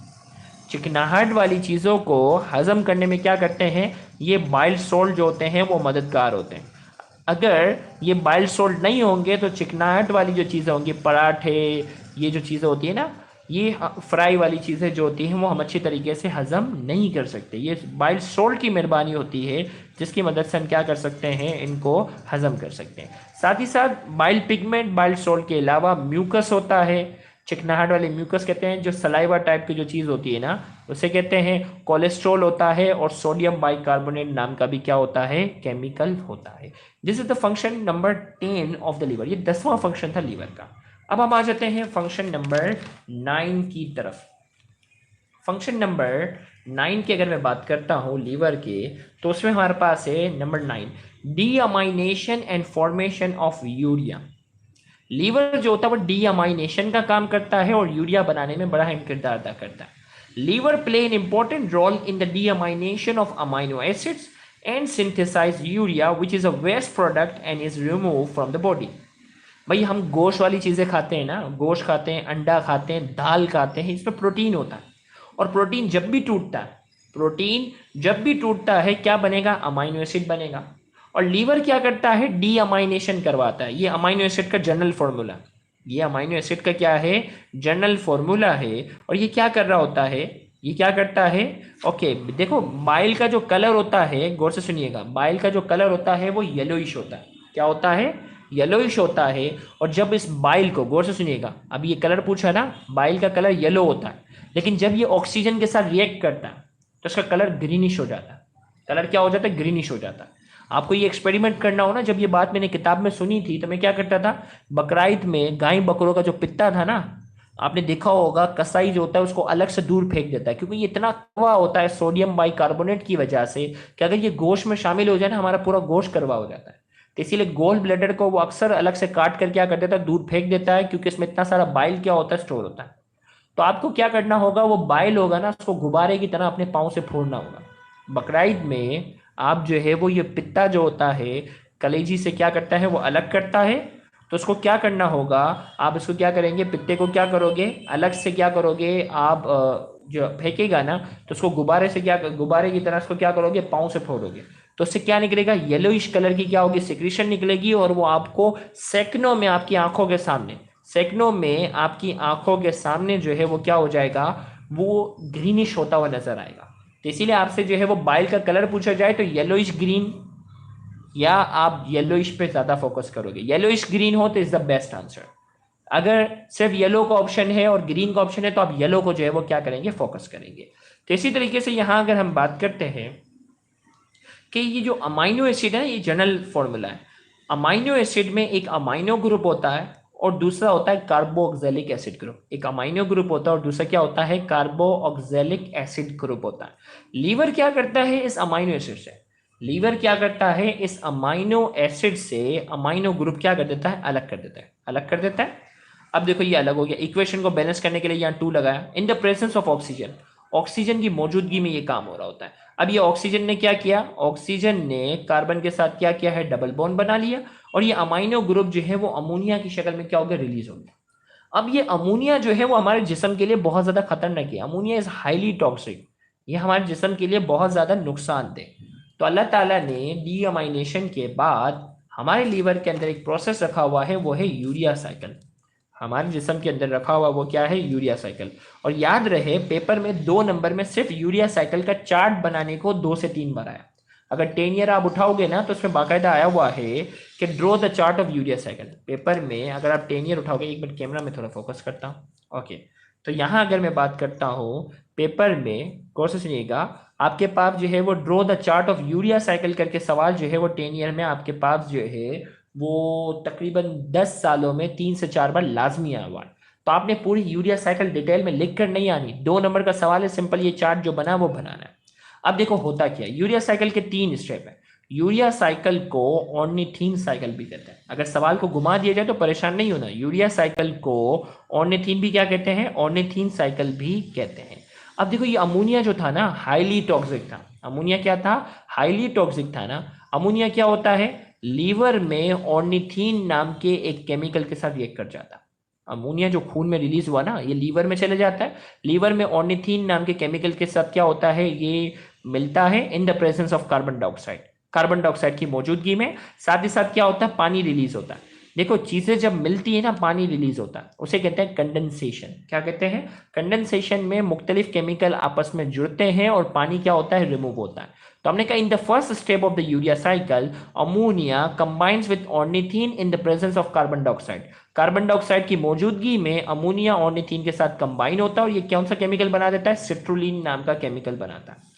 चिकनाहट वाली चीज़ों को हजम करने में क्या करते हैं, ये बाइल सोल्ट जो होते हैं वो मददगार होते हैं। अगर ये बाइल सोल्ट नहीं होंगे तो चिकनाहट वाली जो चीज़ें होंगी, पराठे, ये जो चीज़ें होती है ना, ये फ्राई वाली चीज़ें जो होती हैं वो हम अच्छी तरीके से हजम नहीं कर सकते। ये बाइल सोल्ट की मेहरबानी होती है जिसकी मदद से हम क्या कर सकते हैं, इनको हजम कर सकते हैं। साथ ही साथ बाइल पिगमेंट बाइल सोल्ट के अलावा म्यूकस होता है, चिकनाहट वाले म्यूकस कहते हैं, जो सलाइवा टाइप की जो चीज़ होती है ना उसे कहते हैं। कोलेस्ट्रॉल होता है और सोडियम बाइकार्बोनेट नाम का भी क्या होता है, केमिकल होता है। This is the function number 10 of the liver. ये 10वां फंक्शन था लीवर का। अब हम आ जाते हैं फंक्शन नंबर 9 की तरफ। फंक्शन नंबर 9 की अगर मैं बात करता हूँ लीवर के, तो उसमें हमारे पास है number 9, deamination and formation of urea. Liver जो होता है वो डीअमाइनेशन का काम करता है और यूरिया बनाने में बड़ा अहम किरदार अदा करता है। Liver play an important role in the deamination of amino acids and synthesize urea which is a waste product and is remove from the body. भाई हम गोश्त वाली चीज़ें खाते हैं ना, गोश्त खाते हैं, अंडा खाते हैं, दाल खाते हैं, इसमें प्रोटीन होता है। और प्रोटीन जब भी टूटता है, प्रोटीन जब भी टूटता है क्या बनेगा, अमाइनो एसिड बनेगा। और लीवर क्या करता है, डी अमाइनेशन करवाता है। ये अमाइनो एसिड का जनरल फॉर्मूला, ये अमाइनो एसिड का क्या है, जनरल फॉर्मूला है। और ये क्या कर रहा होता है, ये क्या करता है, ओके देखो बाइल का जो कलर होता है, गौर से सुनिएगा, बाइल का जो कलर होता है वो येलोइश होता है। क्या होता है, येलोइश होता है। और जब इस बाइल को, गौर से सुनिएगा, अब ये कलर पूछा ना, बाइल का कलर येलो होता है, लेकिन जब ये ऑक्सीजन के साथ रिएक्ट करता है तो इसका कलर ग्रीनिश हो जाता है। कलर क्या हो जाता है, ग्रीनिश हो जाता है। आपको ये एक्सपेरिमेंट करना हो ना, जब ये बात मैंने किताब में सुनी थी तो मैं क्या करता था, बकराईद में गाय बकरों का जो पित्ता था ना, आपने देखा होगा कसाई जो होता है उसको अलग से दूर फेंक देता है, क्योंकि ये इतना कड़वा होता है सोडियम बाइकार्बोनेट की वजह से कि अगर ये गोश्त में शामिल हो जाए ना, हमारा पूरा गोश्त कड़वा हो जाता है। तो इसीलिए गोल ब्लैडर को वो अक्सर अलग से काट कर क्या कर देता है, दूर फेंक देता है, क्योंकि इसमें इतना सारा बाइल क्या होता है, स्टोर होता है। तो आपको क्या करना होगा, वो बाइल होगा ना, उसको गुब्बारे की तरह अपने पाँव से फोड़ना होगा। बकराईद में आप जो है वो ये पित्ता जो होता है कलेजी से क्या करता है, वो अलग करता है। तो उसको क्या करना होगा, आप इसको क्या करेंगे, पित्ते को क्या करोगे, अलग से क्या करोगे आप, जो फेंकेगा ना तो उसको गुब्बारे से क्या, गुब्बारे की तरह उसको क्या करोगे, पाँव से फोड़ोगे। तो उससे क्या निकलेगा, येलोइश कलर की क्या होगी, सिक्रीशन निकलेगी। और वो आपको सेकंडों में आपकी आंखों के सामने, सेकंडों में आपकी आंखों के सामने जो है वो क्या हो जाएगा, वो ग्रीनिश होता हुआ नजर आएगा। तो इसीलिए आपसे जो है वो बाइल का कलर पूछा जाए तो येलोइश ग्रीन, या आप येलोइश पे ज्यादा फोकस करोगे, येलोइश ग्रीन हो तो इज द बेस्ट आंसर। अगर सिर्फ येलो का ऑप्शन है और ग्रीन का ऑप्शन है तो आप येलो को जो है वो क्या करेंगे, फोकस करेंगे। तो इसी तरीके से यहां अगर हम बात करते हैं कि ये जो अमाइनो एसिड है, ये जनरल फॉर्मूला है। अमाइनो एसिड में एक अमाइनो ग्रुप होता है और दूसरा होता है कार्बोक्सिलिक एसिड ग्रुप। एक अमाइनो ग्रुप होता है और दूसरा क्या होता है, कार्बोक्सिलिक एसिड ग्रुप होता है। लीवर क्या करता है, इस अमाइनो एसिड से, लीवर क्या करता है, इस अमाइनो एसिड से अमाइनो ग्रुप क्या कर देता है, अलग कर देता है, अलग कर देता है। अब देखो ये अलग हो गया, इक्वेशन को बैलेंस करने के लिए यहाँ 2 लगाया। In the presence of oxygen, oxygen की मौजूदगी में ये काम हो रहा होता है। अब ये ऑक्सीजन ने क्या किया, ऑक्सीजन ने कार्बन के साथ क्या किया है, डबल बॉन्ड बना लिया। और ये अमाइनो ग्रुप जो है वो अमोनिया की शक्ल में क्या हो गया, रिलीज हो गया। अब ये अमोनिया जो है वो हमारे जिस्म के लिए बहुत ज्यादा खतरनाक है। अमोनिया इज हाईली टॉक्सिक, ये हमारे जिस्म के लिए बहुत ज्यादा नुकसानदेह। तो अल्लाह ताला ने डीअमाइनेशन के बाद हमारे लीवर के अंदर एक प्रोसेस रखा हुआ है, वो है यूरिया साइकिल। हमारे जिस्म के अंदर रखा हुआ वो क्या है, यूरिया साइकिल। और याद रहे पेपर में 2 नंबर में सिर्फ यूरिया साइकिल का चार्ट बनाने को 2 से 3 बार आया। अगर 10 ईयर आप उठाओगे ना तो उसमें बाकायदा आया हुआ है कि draw the chart of urea cycle. Paper में अगर आप 10 ईयर उठाओगे, एक मिनट कैमरा में थोड़ा फोकस करता हूँ, ओके। तो यहाँ अगर मैं बात करता हूँ पेपर में, गौर से सुनिएगा, आपके पास जो है वो draw the chart of urea cycle करके सवाल जो है वो 10 ईयर में आपके पास जो है वो तकरीबन 10 सालों में 3 से 4 बार लाजमी आया हुआ है। तो आपने पूरी यूरिया साइकिल डिटेल में लिख कर नहीं आनी, 2 नंबर का सवाल है, सिंपल ये चार्ट जो बना वो बनाना है। अब देखो होता क्या है, यूरिया साइकिल के 3 स्टेप है। यूरिया साइकिल को ऑर्निथीन साइकिल भी कहते हैं। अगर सवाल को घुमा दिया जाए तो परेशान नहीं होना, यूरिया साइकिल को ऑर्निथीन भी क्या कहते हैं, ऑर्निथीन साइकिल भी कहते हैं। अब देखो ये अमोनिया जो था ना हाईली टॉक्सिक था। अमोनिया क्या था, हाईली टॉक्सिक था ना। अमोनिया क्या होता है, लीवर में ऑर्निथीन नाम के एक केमिकल के साथ रिएक्ट कर जाता है। अमोनिया जो खून में रिलीज हुआ ना ये लीवर में चले जाता है। लीवर में ऑर्निथीन नाम के केमिकल के साथ क्या होता है, ये मिलता है in the presence of carbon dioxide. Carbon dioxide की मौजूदगी में साथ ही साथ क्या होता है, पानी रिलीज होता है। देखो चीजें जब मिलती है ना पानी रिलीज होता है, उसे कहते हैं कंडेंसेशन। क्या कहते हैं, कंडेंसेशन में मुख्तलिफ केमिकल आपस में जुड़ते हैं और पानी क्या होता है, रिमूव होता है। तो हमने कहा in the first step of the urea cycle ammonia combines with ornithine in the presence of carbon dioxide. Carbon dioxide की मौजूदगी में अमोनिया ऑर्निथीन के साथ कंबाइन होता है और ये कौन सा केमिकल बना देता है, सिट्रुलिन नाम का केमिकल बनाता है।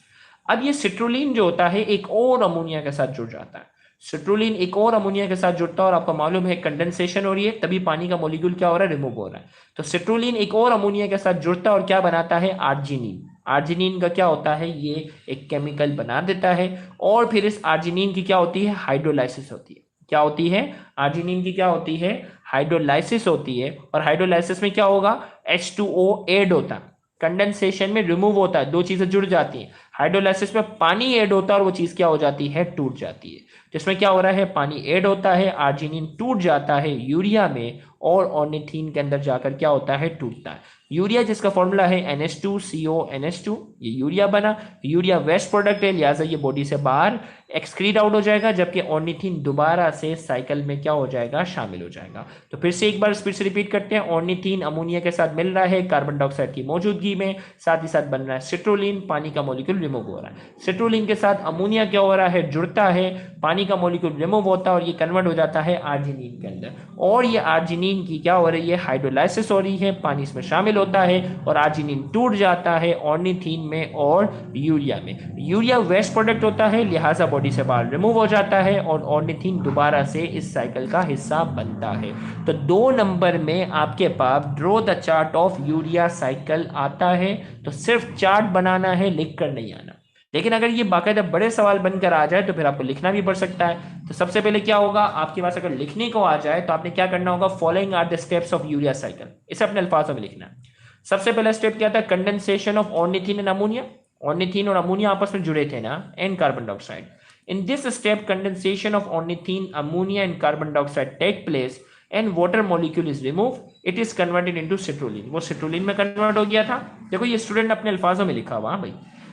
अब ये सिट्रुलिन जो होता है एक और अमोनिया के साथ जुड़ जाता है। सिट्रुलिन एक और अमोनिया के साथ जुड़ता है और आपको मालूम है कंडेंसेशन हो रही है तभी पानी का मॉलिक्यूल क्या हो रहा है, रिमूव हो रहा है। तो सिट्रुलिन एक और अमोनिया के साथ जुड़ता है और क्या बनाता है, आर्जिनिन। आर्जिनिन का क्या होता है, ये एक केमिकल बना देता है। और फिर इस आर्जिनिन की क्या होती है, हाइड्रोलाइसिस होती है। क्या होती है, आर्जिनिन की क्या होती है, हाइड्रोलाइसिस होती है। और हाइड्रोलाइसिस में क्या होगा, H2O ऐड होता है। कंडेंसेशन में रिमूव होता है, 2 चीजें जुड़ जाती हैं। हाइड्रोलाइसिस में पानी ऐड होता है और वो चीज क्या हो जाती है, टूट जाती है। जिसमें क्या हो रहा है, पानी ऐड होता है, आर्जिनिन टूट जाता है यूरिया में और ऑर्निथीन के अंदर जाकर क्या होता है, टूटता है। यूरिया जिसका फॉर्मूला है NH2CO NH2, ये यूरिया बना। यूरिया वेस्ट प्रोडक्ट है, लिहाजा ये बॉडी से बाहर एक्सक्रीट आउट हो जाएगा, जबकि ऑर्निथीन दोबारा से साइकिल में क्या हो जाएगा, शामिल हो जाएगा। तो फिर से एक बार स्पीड से रिपीट करते हैं, ऑर्निथीन अमोनिया के साथ मिल रहा है कार्बन डाइऑक्साइड की मौजूदगी में, साथ ही साथ बन रहा है सिट्रुलिन, पानी का मॉलिक्यूल रिमूव हो रहा है। सिट्रुलिन के साथ अमोनिया क्या हो रहा है, जुड़ता है, पानी का मॉलिक्यूल रिमूव होता है और ये कन्वर्ट हो जाता है आर्जिनिन के अंदर। और ये आर्जिनिन की क्या हो रही है, हाइड्रोलाइसिस हो रही है, पानी इसमें शामिल होता है और आर्जिनिन टूट जाता है ऑर्निथीन में और यूरिया में। यूरिया वेस्ट प्रोडक्ट होता है, लिहाजा बॉडी से बाहर रिमूव हो जाता है और ऑर्निथीन दोबारा से इस साइकिल का हिस्सा बनता है। तो 2 नंबर में आपके पास draw the chart of urea cycle आता है। तो सिर्फ चार्ट बनाना है, लिख कर नहीं आना। लेकिन अगर ये बाकायदा बड़े सवाल बनकर आ जाए तो फिर आपको लिखना भी पड़ सकता है। तो सबसे पहले क्या होगा, आपके पास अगर लिखने को आ जाए तो आपने क्या करना होगा, following are the steps of urea cycle, इसे अपने अल्फाजों में लिखना है। सबसे पहला स्टेप क्या था, condensation of ornithine and ammonia. Ornithine और अमोनिया आपस में जुड़े थे ना, and carbon dioxide. In this step condensation of ornithine, ammonia and carbon dioxide take place and water molecule is remove, it is converted into citrulline. वो सिट्रुलिन में convert हो गया था। देखो ये स्टूडेंट अपने अल्फाजों में लिखा हुआ भाई।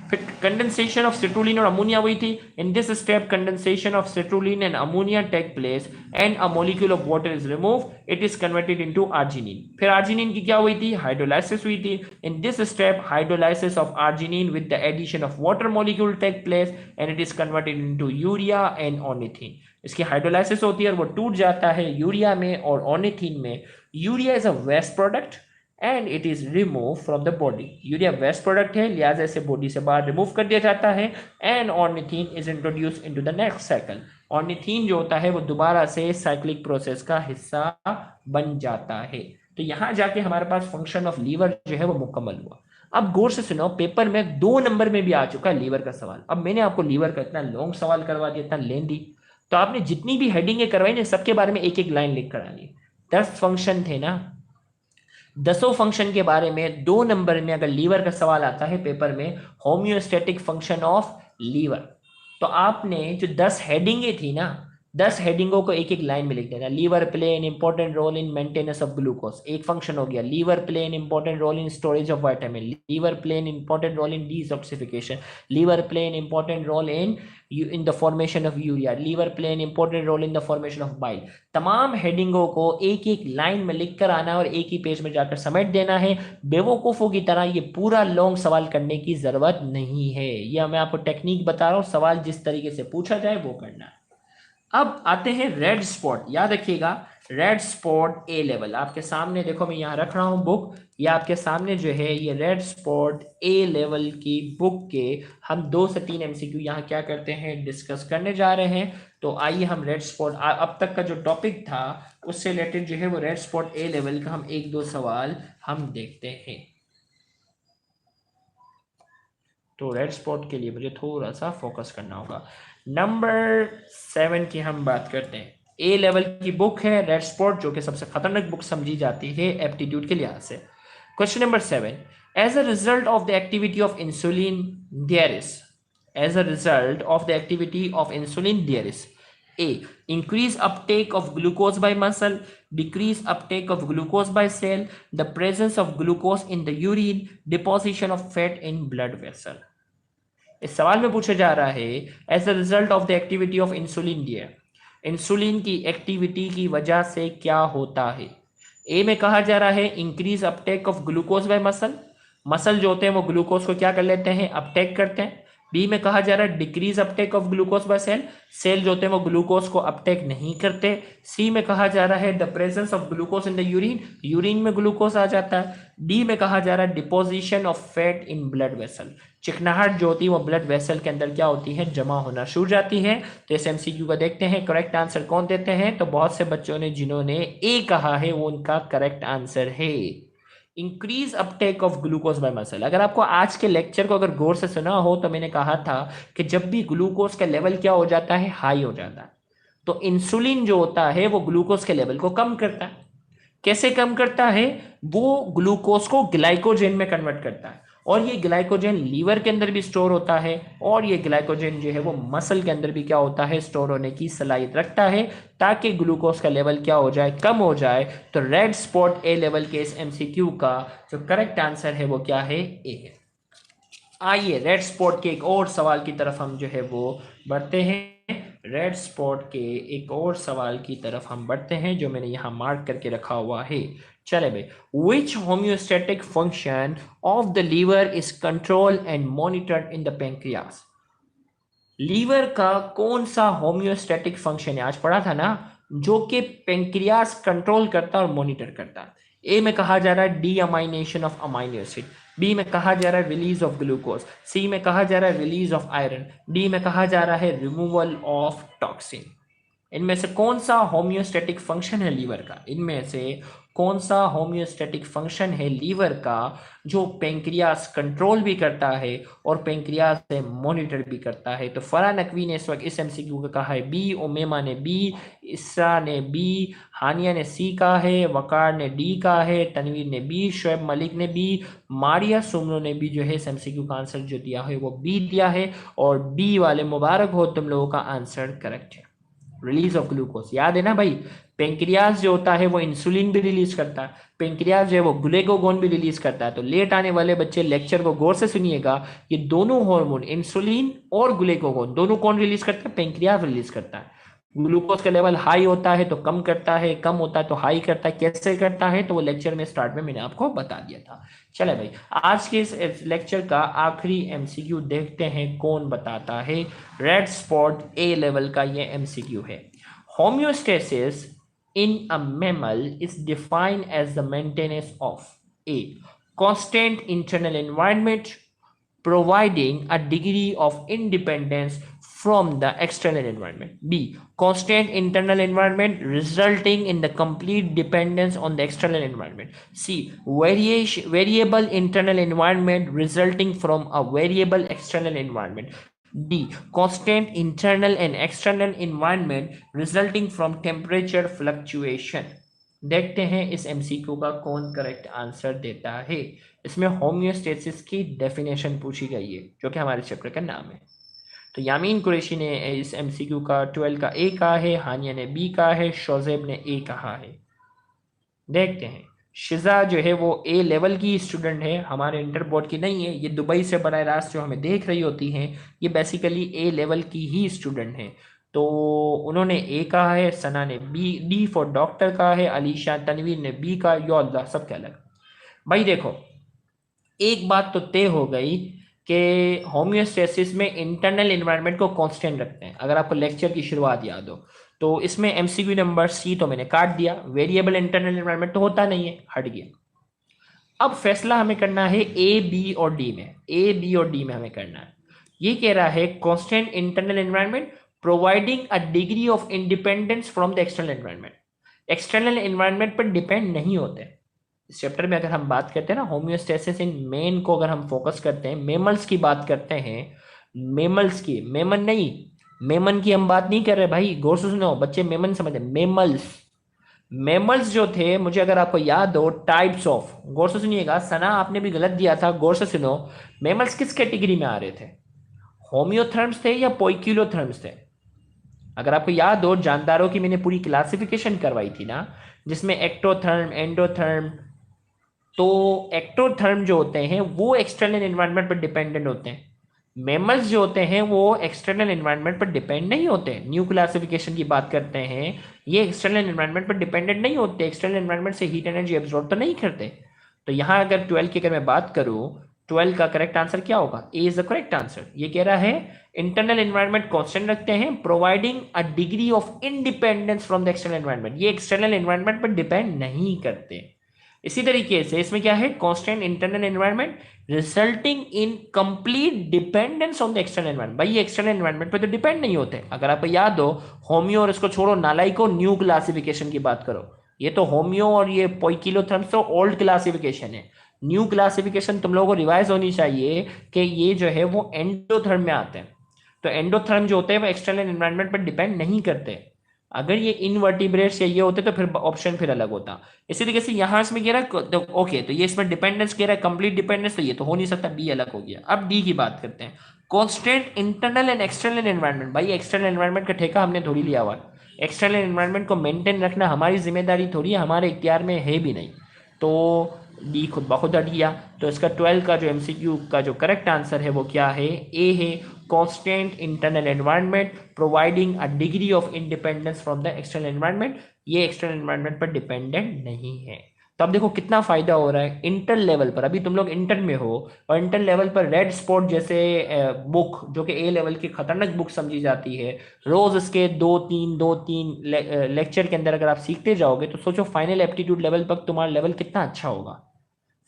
फिर कंडेंसेशन ऑफ सिट्रुलिन और अमोनिया हुई थी। In this step condensation of citrulline and ammonia take place and a molecule of water is remove, it is converted into arginine. फिर आर्जिनिन की क्या हुई थी, हाइड्रोलाइसिस हुई थी। In this step hydrolysis of arginine with the addition of water molecule take place and it is converted into urea and ornithine. इसकी hydrolysis होती है और वो टूट जाता है यूरिया में और ऑर्निथीन में। Urea is a waste product and it is remove from the body. Urea waste product है, लिहाजा इसे बॉडी से बाहर रिमूव कर दिया जाता है। And ornithine is introduce into the next cycle. Ornithine जो होता है वो दोबारा से साइक्लिक प्रोसेस का हिस्सा बन जाता है। तो यहां जाके हमारे पास फंक्शन ऑफ लीवर जो है वो मुकम्मल हुआ। अब गौर से सुनो, पेपर में 2 नंबर में भी आ चुका है लीवर का सवाल। अब मैंने आपको लीवर का इतना लॉन्ग सवाल करवा दिया, इतना लेंदी, तो आपने जितनी भी हेडिंगें करवाई ना सबके बारे में एक एक लाइन लिख कर आनी। 10 फंक्शन थे ना, 10 फंक्शन के बारे में 2 नंबर में अगर लीवर का सवाल आता है पेपर में, होम्योस्टैटिक फंक्शन ऑफ लीवर, तो आपने जो 10 हेडिंगें थी ना 10 हेडिंगों को एक एक लाइन में लिख देना। Liver play an important role in maintenance of glucose, एक फंक्शन हो गया। Liver play an important role in storage of vitamin, liver play an important role in detoxification, liver play an important role in the formation of urea, liver play an important role in the formation of bile. तमाम हेडिंगों को एक एक line में लिख कर आना और एक ही पेज में जाकर समेट देना है। बेवकूफों की तरह ये पूरा लॉन्ग सवाल करने की जरूरत नहीं है। यह मैं आपको टेक्निक बता रहा हूं, सवाल जिस तरीके से पूछा जाए वो करना है। अब आते हैं रेड स्पॉट। याद रखिएगा, रेड स्पॉट ए लेवल आपके सामने देखो, मैं यहां रख रहा हूं बुक, ये आपके सामने जो है ये रेड स्पॉट ए लेवल की बुक के हम 2 से 3 एमसीक्यू यहां क्या करते हैं, डिस्कस करने जा रहे हैं। तो आइए हम रेड स्पॉट, अब तक का जो टॉपिक था उससे रिलेटेड जो है वो रेड स्पॉट ए लेवल का हम 1-2 सवाल हम देखते हैं। तो रेड स्पॉट के लिए मुझे थोड़ा सा फोकस करना होगा। नंबर 7 की हम बात करते हैं। ए लेवल की बुक है रेड स्पॉट, जो कि सबसे खतरनाक बुक समझी जाती है एप्टीट्यूड के लिहाज से। Question number 7, as a result of the activity of insulin there is, as a result of the activity of insulin there is A. Increase uptake of glucose by muscle, decrease uptake of glucose by cell, the presence of glucose in the urine, deposition of fat in blood vessel. इस सवाल में पूछा जा रहा है as a result of the activity of insulin दिया, insulin की activity की वजह से क्या होता है। ए में कहा जा रहा है increase uptake of glucose by muscle, muscle जो होते हैं वो ग्लूकोज को क्या कर लेते हैं, अपटेक करते हैं। बी में कहा जा रहा है decrease uptake of glucose by cell, cell जो होते हैं वो ग्लूकोज को अपटेक नहीं करते। सी में कहा जा रहा है the presence of glucose in the urine, urine में ग्लूकोज आ जाता है। डी में कहा जा रहा है deposition of fat in blood vessel, चिकनाहट जो होती है वो ब्लड वेसल के अंदर क्या होती है, जमा होना शुरू जाती है। तो इस एमसीक्यू का देखते हैं करेक्ट आंसर कौन देते हैं। तो बहुत से बच्चों ने जिन्होंने ए कहा है वो उनका करेक्ट आंसर है, increase uptake of glucose by muscle. अगर आपको आज के लेक्चर को अगर गौर से सुना हो तो मैंने कहा था कि जब भी ग्लूकोज का लेवल क्या हो जाता है, हाई हो जाता है, तो इंसुलिन जो होता है वो ग्लूकोज के लेवल को कम करता है। कैसे कम करता है, वो ग्लूकोज को ग्लाइकोजेन में कन्वर्ट करता है, और ये ग्लाइकोजेन लीवर के अंदर भी स्टोर होता है, और ये ग्लाइकोजेन जो है वो मसल के अंदर भी क्या होता है, स्टोर होने की सलाहियत रखता है, ताकि ग्लूकोज का लेवल क्या हो जाए, कम हो जाए। तो रेड स्पॉट ए लेवल के इस एमसीक्यू का जो करेक्ट आंसर है वो क्या है, ए है। आइए रेड स्पॉट के एक और सवाल की तरफ हम जो है वो बढ़ते हैं। रेड स्पॉट के एक और सवाल की तरफ हम बढ़ते हैं जो मैंने यहां मार्क करके रखा हुआ है। चले भाई, which homeostatic function of the liver is control and monitored in the pancreas. Liver का कौन सा होम्योस्टैटिक फंक्शन है, आज पढ़ा था ना, जो कि पेंक्रियास कंट्रोल करता और मॉनिटर करता। ए में कहा जा रहा है deamination of amino acid, B में कहा जा रहा है रिलीज ऑफ ग्लूकोज, सी में कहा जा रहा है रिलीज ऑफ आयरन, डी में कहा जा रहा है रिमूवल ऑफ टॉक्सिन। इनमें से कौन सा होम्योस्टैटिक फंक्शन है लीवर का, इनमें से कौन सा होम्योस्टैटिक फंक्शन है लीवर का जो पेंक्रियास कंट्रोल भी करता है और पेंक्रियास से मॉनिटर भी करता है। तो फरहा नकवी ने इस वक्त इस एमसीक्यू का कहा है बी, उमेमा ने बी, इसरा ने बी, हानिया ने सी कहा है, वकार ने डी कहा है, तनवीर ने बी, शोएब मलिक ने बी, मारिया सुमनो ने भी जो है इस एमसीक्यू का आंसर जो दिया है वो बी दिया है। और बी वाले मुबारक हो, तुम लोगों का आंसर करेक्ट है, रिलीज ऑफ ग्लूकोज। याद है ना भाई, पेंक्रियास जो होता है वो इंसुलिन भी रिलीज करता है, पेंक्रियास जो है वो ग्लूकागोन भी रिलीज करता है। तो लेट आने वाले बच्चे लेक्चर को गौर से सुनिएगा, ये दोनों हार्मोन इंसुलिन और ग्लूकागोन दोनों कौन रिलीज करता है, पेंक्रियास रिलीज करता है। ग्लूकोज का लेवल हाई होता है तो कम करता है, कम होता है तो हाई करता है। कैसे करता है तो वो लेक्चर में स्टार्ट में मैंने आपको बता दिया था। चले भाई, आज के इस लेक्चर का आखिरी एमसीक्यू देखते हैं कौन बताता है। रेड स्पॉट ए लेवल का ये एमसीक्यू है। Homeostasis in a mammal is defined as the maintenance of a constant internal environment providing a degree of independence from the external environment, b constant internal environment resulting in the complete dependence on the external environment, c variable internal environment resulting from a variable external environment, D. Constant internal and external environment resulting from temperature fluctuation। देखते हैं इस MCQ का कौन correct answer देता है। इसमें homeostasis की definition पूछी गई है जो कि हमारे चैप्टर का नाम है। तो यामीन कुरैशी ने इस एमसीक्यू का 12 का ए कहा है, हानिया ने बी कहा है, शोजेब ने ए कहा है। देखते हैं। शिजा जो है वो ए लेवल की स्टूडेंट है, हमारे इंटर बोर्ड की नहीं है। ये दुबई से बराह रास्त जो हमें देख रही होती हैं, ये बेसिकली ए लेवल की ही स्टूडेंट है। तो उन्होंने ए कहा है, सना ने बी, डी फॉर डॉक्टर कहा है, अलीशा तनवीर ने बी का, यो अल्लाह सबके अलग। भाई देखो, एक बात तो तय हो गई कि होम्योस्टेसिस में इंटरनल एनवायरनमेंट को कांस्टेंट रखते हैं। अगर आपको लेक्चर की शुरुआत याद हो तो इसमें एमसीक्यू नंबर सी तो मैंने काट दिया, वेरिएबल इंटरनल एनवायरनमेंट तो होता नहीं है, हट गया। अब फैसला हमें करना है ए बी और डी में, ए बी और डी में हमें करना है। ये कह रहा है constant internal environment providing a degree of independence from the external environment. External environment पर डिपेंड नहीं होते। इस चैप्टर में अगर हम बात करते हैं ना होम्योस्टेसिस इन मेन को, अगर हम फोकस करते हैं, मेमल्स की बात करते हैं, मेमल्स की, मेमन नहीं, मेमन की हम बात नहीं कर रहे भाई, गौर से सुनो बच्चे, मेमन समझे, मेमल्स। मेमल्स जो थे, मुझे अगर आपको याद हो, टाइप्स ऑफ, गौर से सुनिएगा, सना आपने भी गलत दिया था, गौर से सुनो। मेमल्स किस कैटेगरी में आ रहे थे? होम्योथर्म्स थे या पोइक्यूलोथर्म्स थे? अगर आपको याद हो, जानदारों की मैंने पूरी क्लासिफिकेशन करवाई थी ना, जिसमें एक्टोथर्म, एंडोथर्म। तो एक्टोथर्म जो होते हैं वो एक्सटर्नल एनवायरनमेंट पर डिपेंडेंट होते हैं। मेमल्स जो होते हैं वो एक्सटर्नल एनवायरनमेंट पर डिपेंड नहीं होते। न्यू क्लासिफिकेशन की बात करते हैं, ये एक्सटर्नल एनवायरनमेंट पर डिपेंडेंट नहीं होते, एक्सटर्नल एनवायरनमेंट से हीट एनर्जी एब्जॉर्ब तो नहीं करते। तो यहाँ अगर 12 की अगर मैं बात करूँ, 12 का करेक्ट आंसर क्या होगा? ए इज द करेक्ट आंसर। ये कह रहा है इंटरनल एनवायरनमेंट कांस्टेंट रखते हैं, providing a degree of independence from the external environment. ये एक्सटर्नल एनवायरनमेंट पर डिपेंड नहीं करते। इसी तरीके से इसमें क्या है? Constant internal environment resulting in complete dependence on the external environment. भाई ये एक्सटर्नल एनवायरनमेंट पे तो डिपेंड नहीं होते। अगर आपको याद हो, होम्यो और इसको छोड़ो, नालाइको, न्यू क्लासिफिकेशन की बात करो। ये तो होम्यो और ये पोइकिलोथर्म्स तो ओल्ड क्लासिफिकेशन है। न्यू क्लासिफिकेशन तुम लोगों को रिवाइज होनी चाहिए कि ये जो है वो एंडोथर्म में आते हैं। तो एंडोथर्म जो होते हैं वो एक्सटर्नल एनवायरनमेंट पर डिपेंड नहीं करते। अगर ये इनवर्टिब्रेट्स या ये होते तो फिर ऑप्शन फिर अलग होता। इसी तरीके से यहाँ इसमें कह रहा है तो ओके, तो ये इसमें डिपेंडेंस कह रहा है, कंप्लीट डिपेंडेंस, तो ये तो हो नहीं सकता, बी अलग हो गया। अब डी की बात करते हैं, constant internal and external environment. भाई एक्सटर्नल एनवायरनमेंट का ठेका हमने थोड़ी लिया हुआ है, एक्सटर्नल एनवायरनमेंट को मेंटेन रखना हमारी जिम्मेदारी थोड़ी है, हमारे इख्तियार में है भी नहीं। तो डी खुद ब खुद हट गया। तो इसका 12 का जो एमसीक्यू का जो करेक्ट आंसर है वो क्या है? ए है, constant internal environment providing a degree of independence from the external environment. ये एक्सटर्नल एनवायरनमेंट पर डिपेंडेंट नहीं है। तो अब देखो कितना फायदा हो रहा है इंटर लेवल पर। अभी तुम लोग इंटर में हो और इंटर लेवल पर रेड स्पॉट जैसे बुक, जो कि ए लेवल की खतरनाक बुक समझी जाती है, रोज इसके दो तीन लेक्चर के अंदर अगर आप सीखते जाओगे तो सोचो फाइनल एप्टीट्यूड लेवल पर तुम्हारा लेवल कितना अच्छा होगा।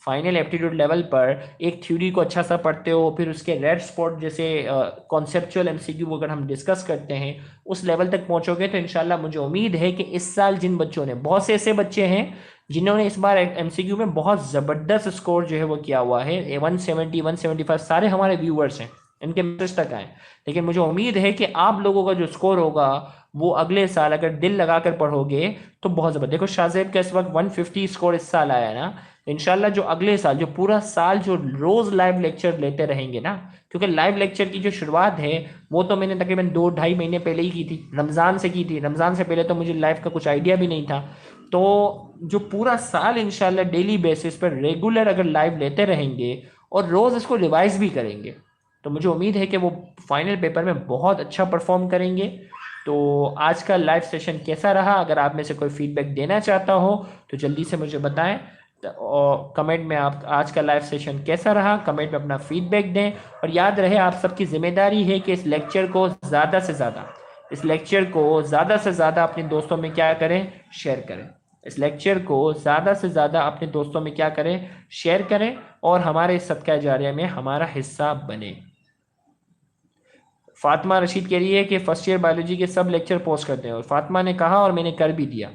फाइनल एप्टीट्यूड लेवल पर एक थ्योरी को अच्छा सा पढ़ते हो, फिर उसके रेड स्पॉट जैसे कॉन्सेप्चुअल एमसीक्यू को अगर हम डिस्कस करते हैं, उस लेवल तक पहुंचोगे तो इंशाल्लाह मुझे उम्मीद है कि इस साल जिन बच्चों ने, बहुत से ऐसे बच्चे हैं जिन्होंने इस बार एमसीक्यू में बहुत ज़बरदस्त स्कोर जो है वो किया हुआ है, 170 175, सारे हमारे व्यूअर्स हैं, इनके मैसेज तक आए। लेकिन मुझे उम्मीद है कि आप लोगों का जो स्कोर होगा वो अगले साल अगर दिल लगाकर पढ़ोगे तो बहुत ज़बरदस्त। देखो शाहजेब का इस वक्त 150 स्कोर इस साल आया है ना, इंशाल्लाह जो अगले साल, जो पूरा साल जो रोज लाइव लेक्चर लेते रहेंगे ना, क्योंकि लाइव लेक्चर की जो शुरुआत है वो तो मैंने तकरीबन 2-2.5 महीने पहले ही की थी, रमज़ान से की थी। रमज़ान से पहले तो मुझे लाइव का कुछ आइडिया भी नहीं था। तो जो पूरा साल इंशाल्लाह डेली बेसिस पर रेगुलर अगर लाइव लेते रहेंगे और रोज़ इसको रिवाइज भी करेंगे तो मुझे उम्मीद है कि वो फाइनल पेपर में बहुत अच्छा परफॉर्म करेंगे। तो आज का लाइव सेशन कैसा रहा? अगर आप में से कोई फीडबैक देना चाहता हो तो जल्दी से मुझे बताएं, और कमेंट में आप आज का लाइव सेशन कैसा रहा कमेंट में अपना फीडबैक दें। और याद रहे आप सबकी जिम्मेदारी है कि इस लेक्चर को ज़्यादा से ज़्यादा अपने दोस्तों में क्या करें? शेयर करें। इस लेक्चर को ज़्यादा से ज़्यादा अपने दोस्तों में क्या करें? शेयर करें, और हमारे इस सदका जारिया में हमारा हिस्सा बने। फातिमा रशीद कह रही है कि फर्स्ट ईयर बायोलॉजी के सब लेक्चर पोस्ट करते हैं, और फातिमा ने कहा और मैंने कर भी दिया।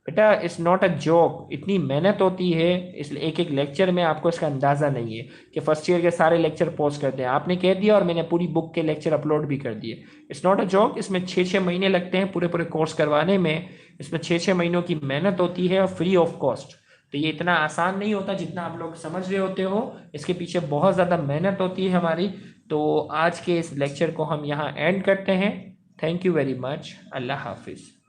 बेटा इट्स नॉट अ जॉब, इतनी मेहनत होती है, इसलिए एक एक लेक्चर में आपको इसका अंदाज़ा नहीं है कि फर्स्ट ईयर के सारे लेक्चर पोस्ट करते हैं। आपने कह दिया और मैंने पूरी बुक के लेक्चर अपलोड भी कर दिए। इट्स नॉट अ जॉब, इसमें 6-6 महीने लगते हैं पूरे पूरे कोर्स करवाने में। इसमें 6-6 महीनों की मेहनत होती है और फ्री ऑफ कॉस्ट। तो ये इतना आसान नहीं होता जितना आप लोग समझ रहे होते हो, इसके पीछे बहुत ज़्यादा मेहनत होती है हमारी। तो आज के इस लेक्चर को हम यहाँ एंड करते हैं। Thank you very much. अल्लाह हाफिज़।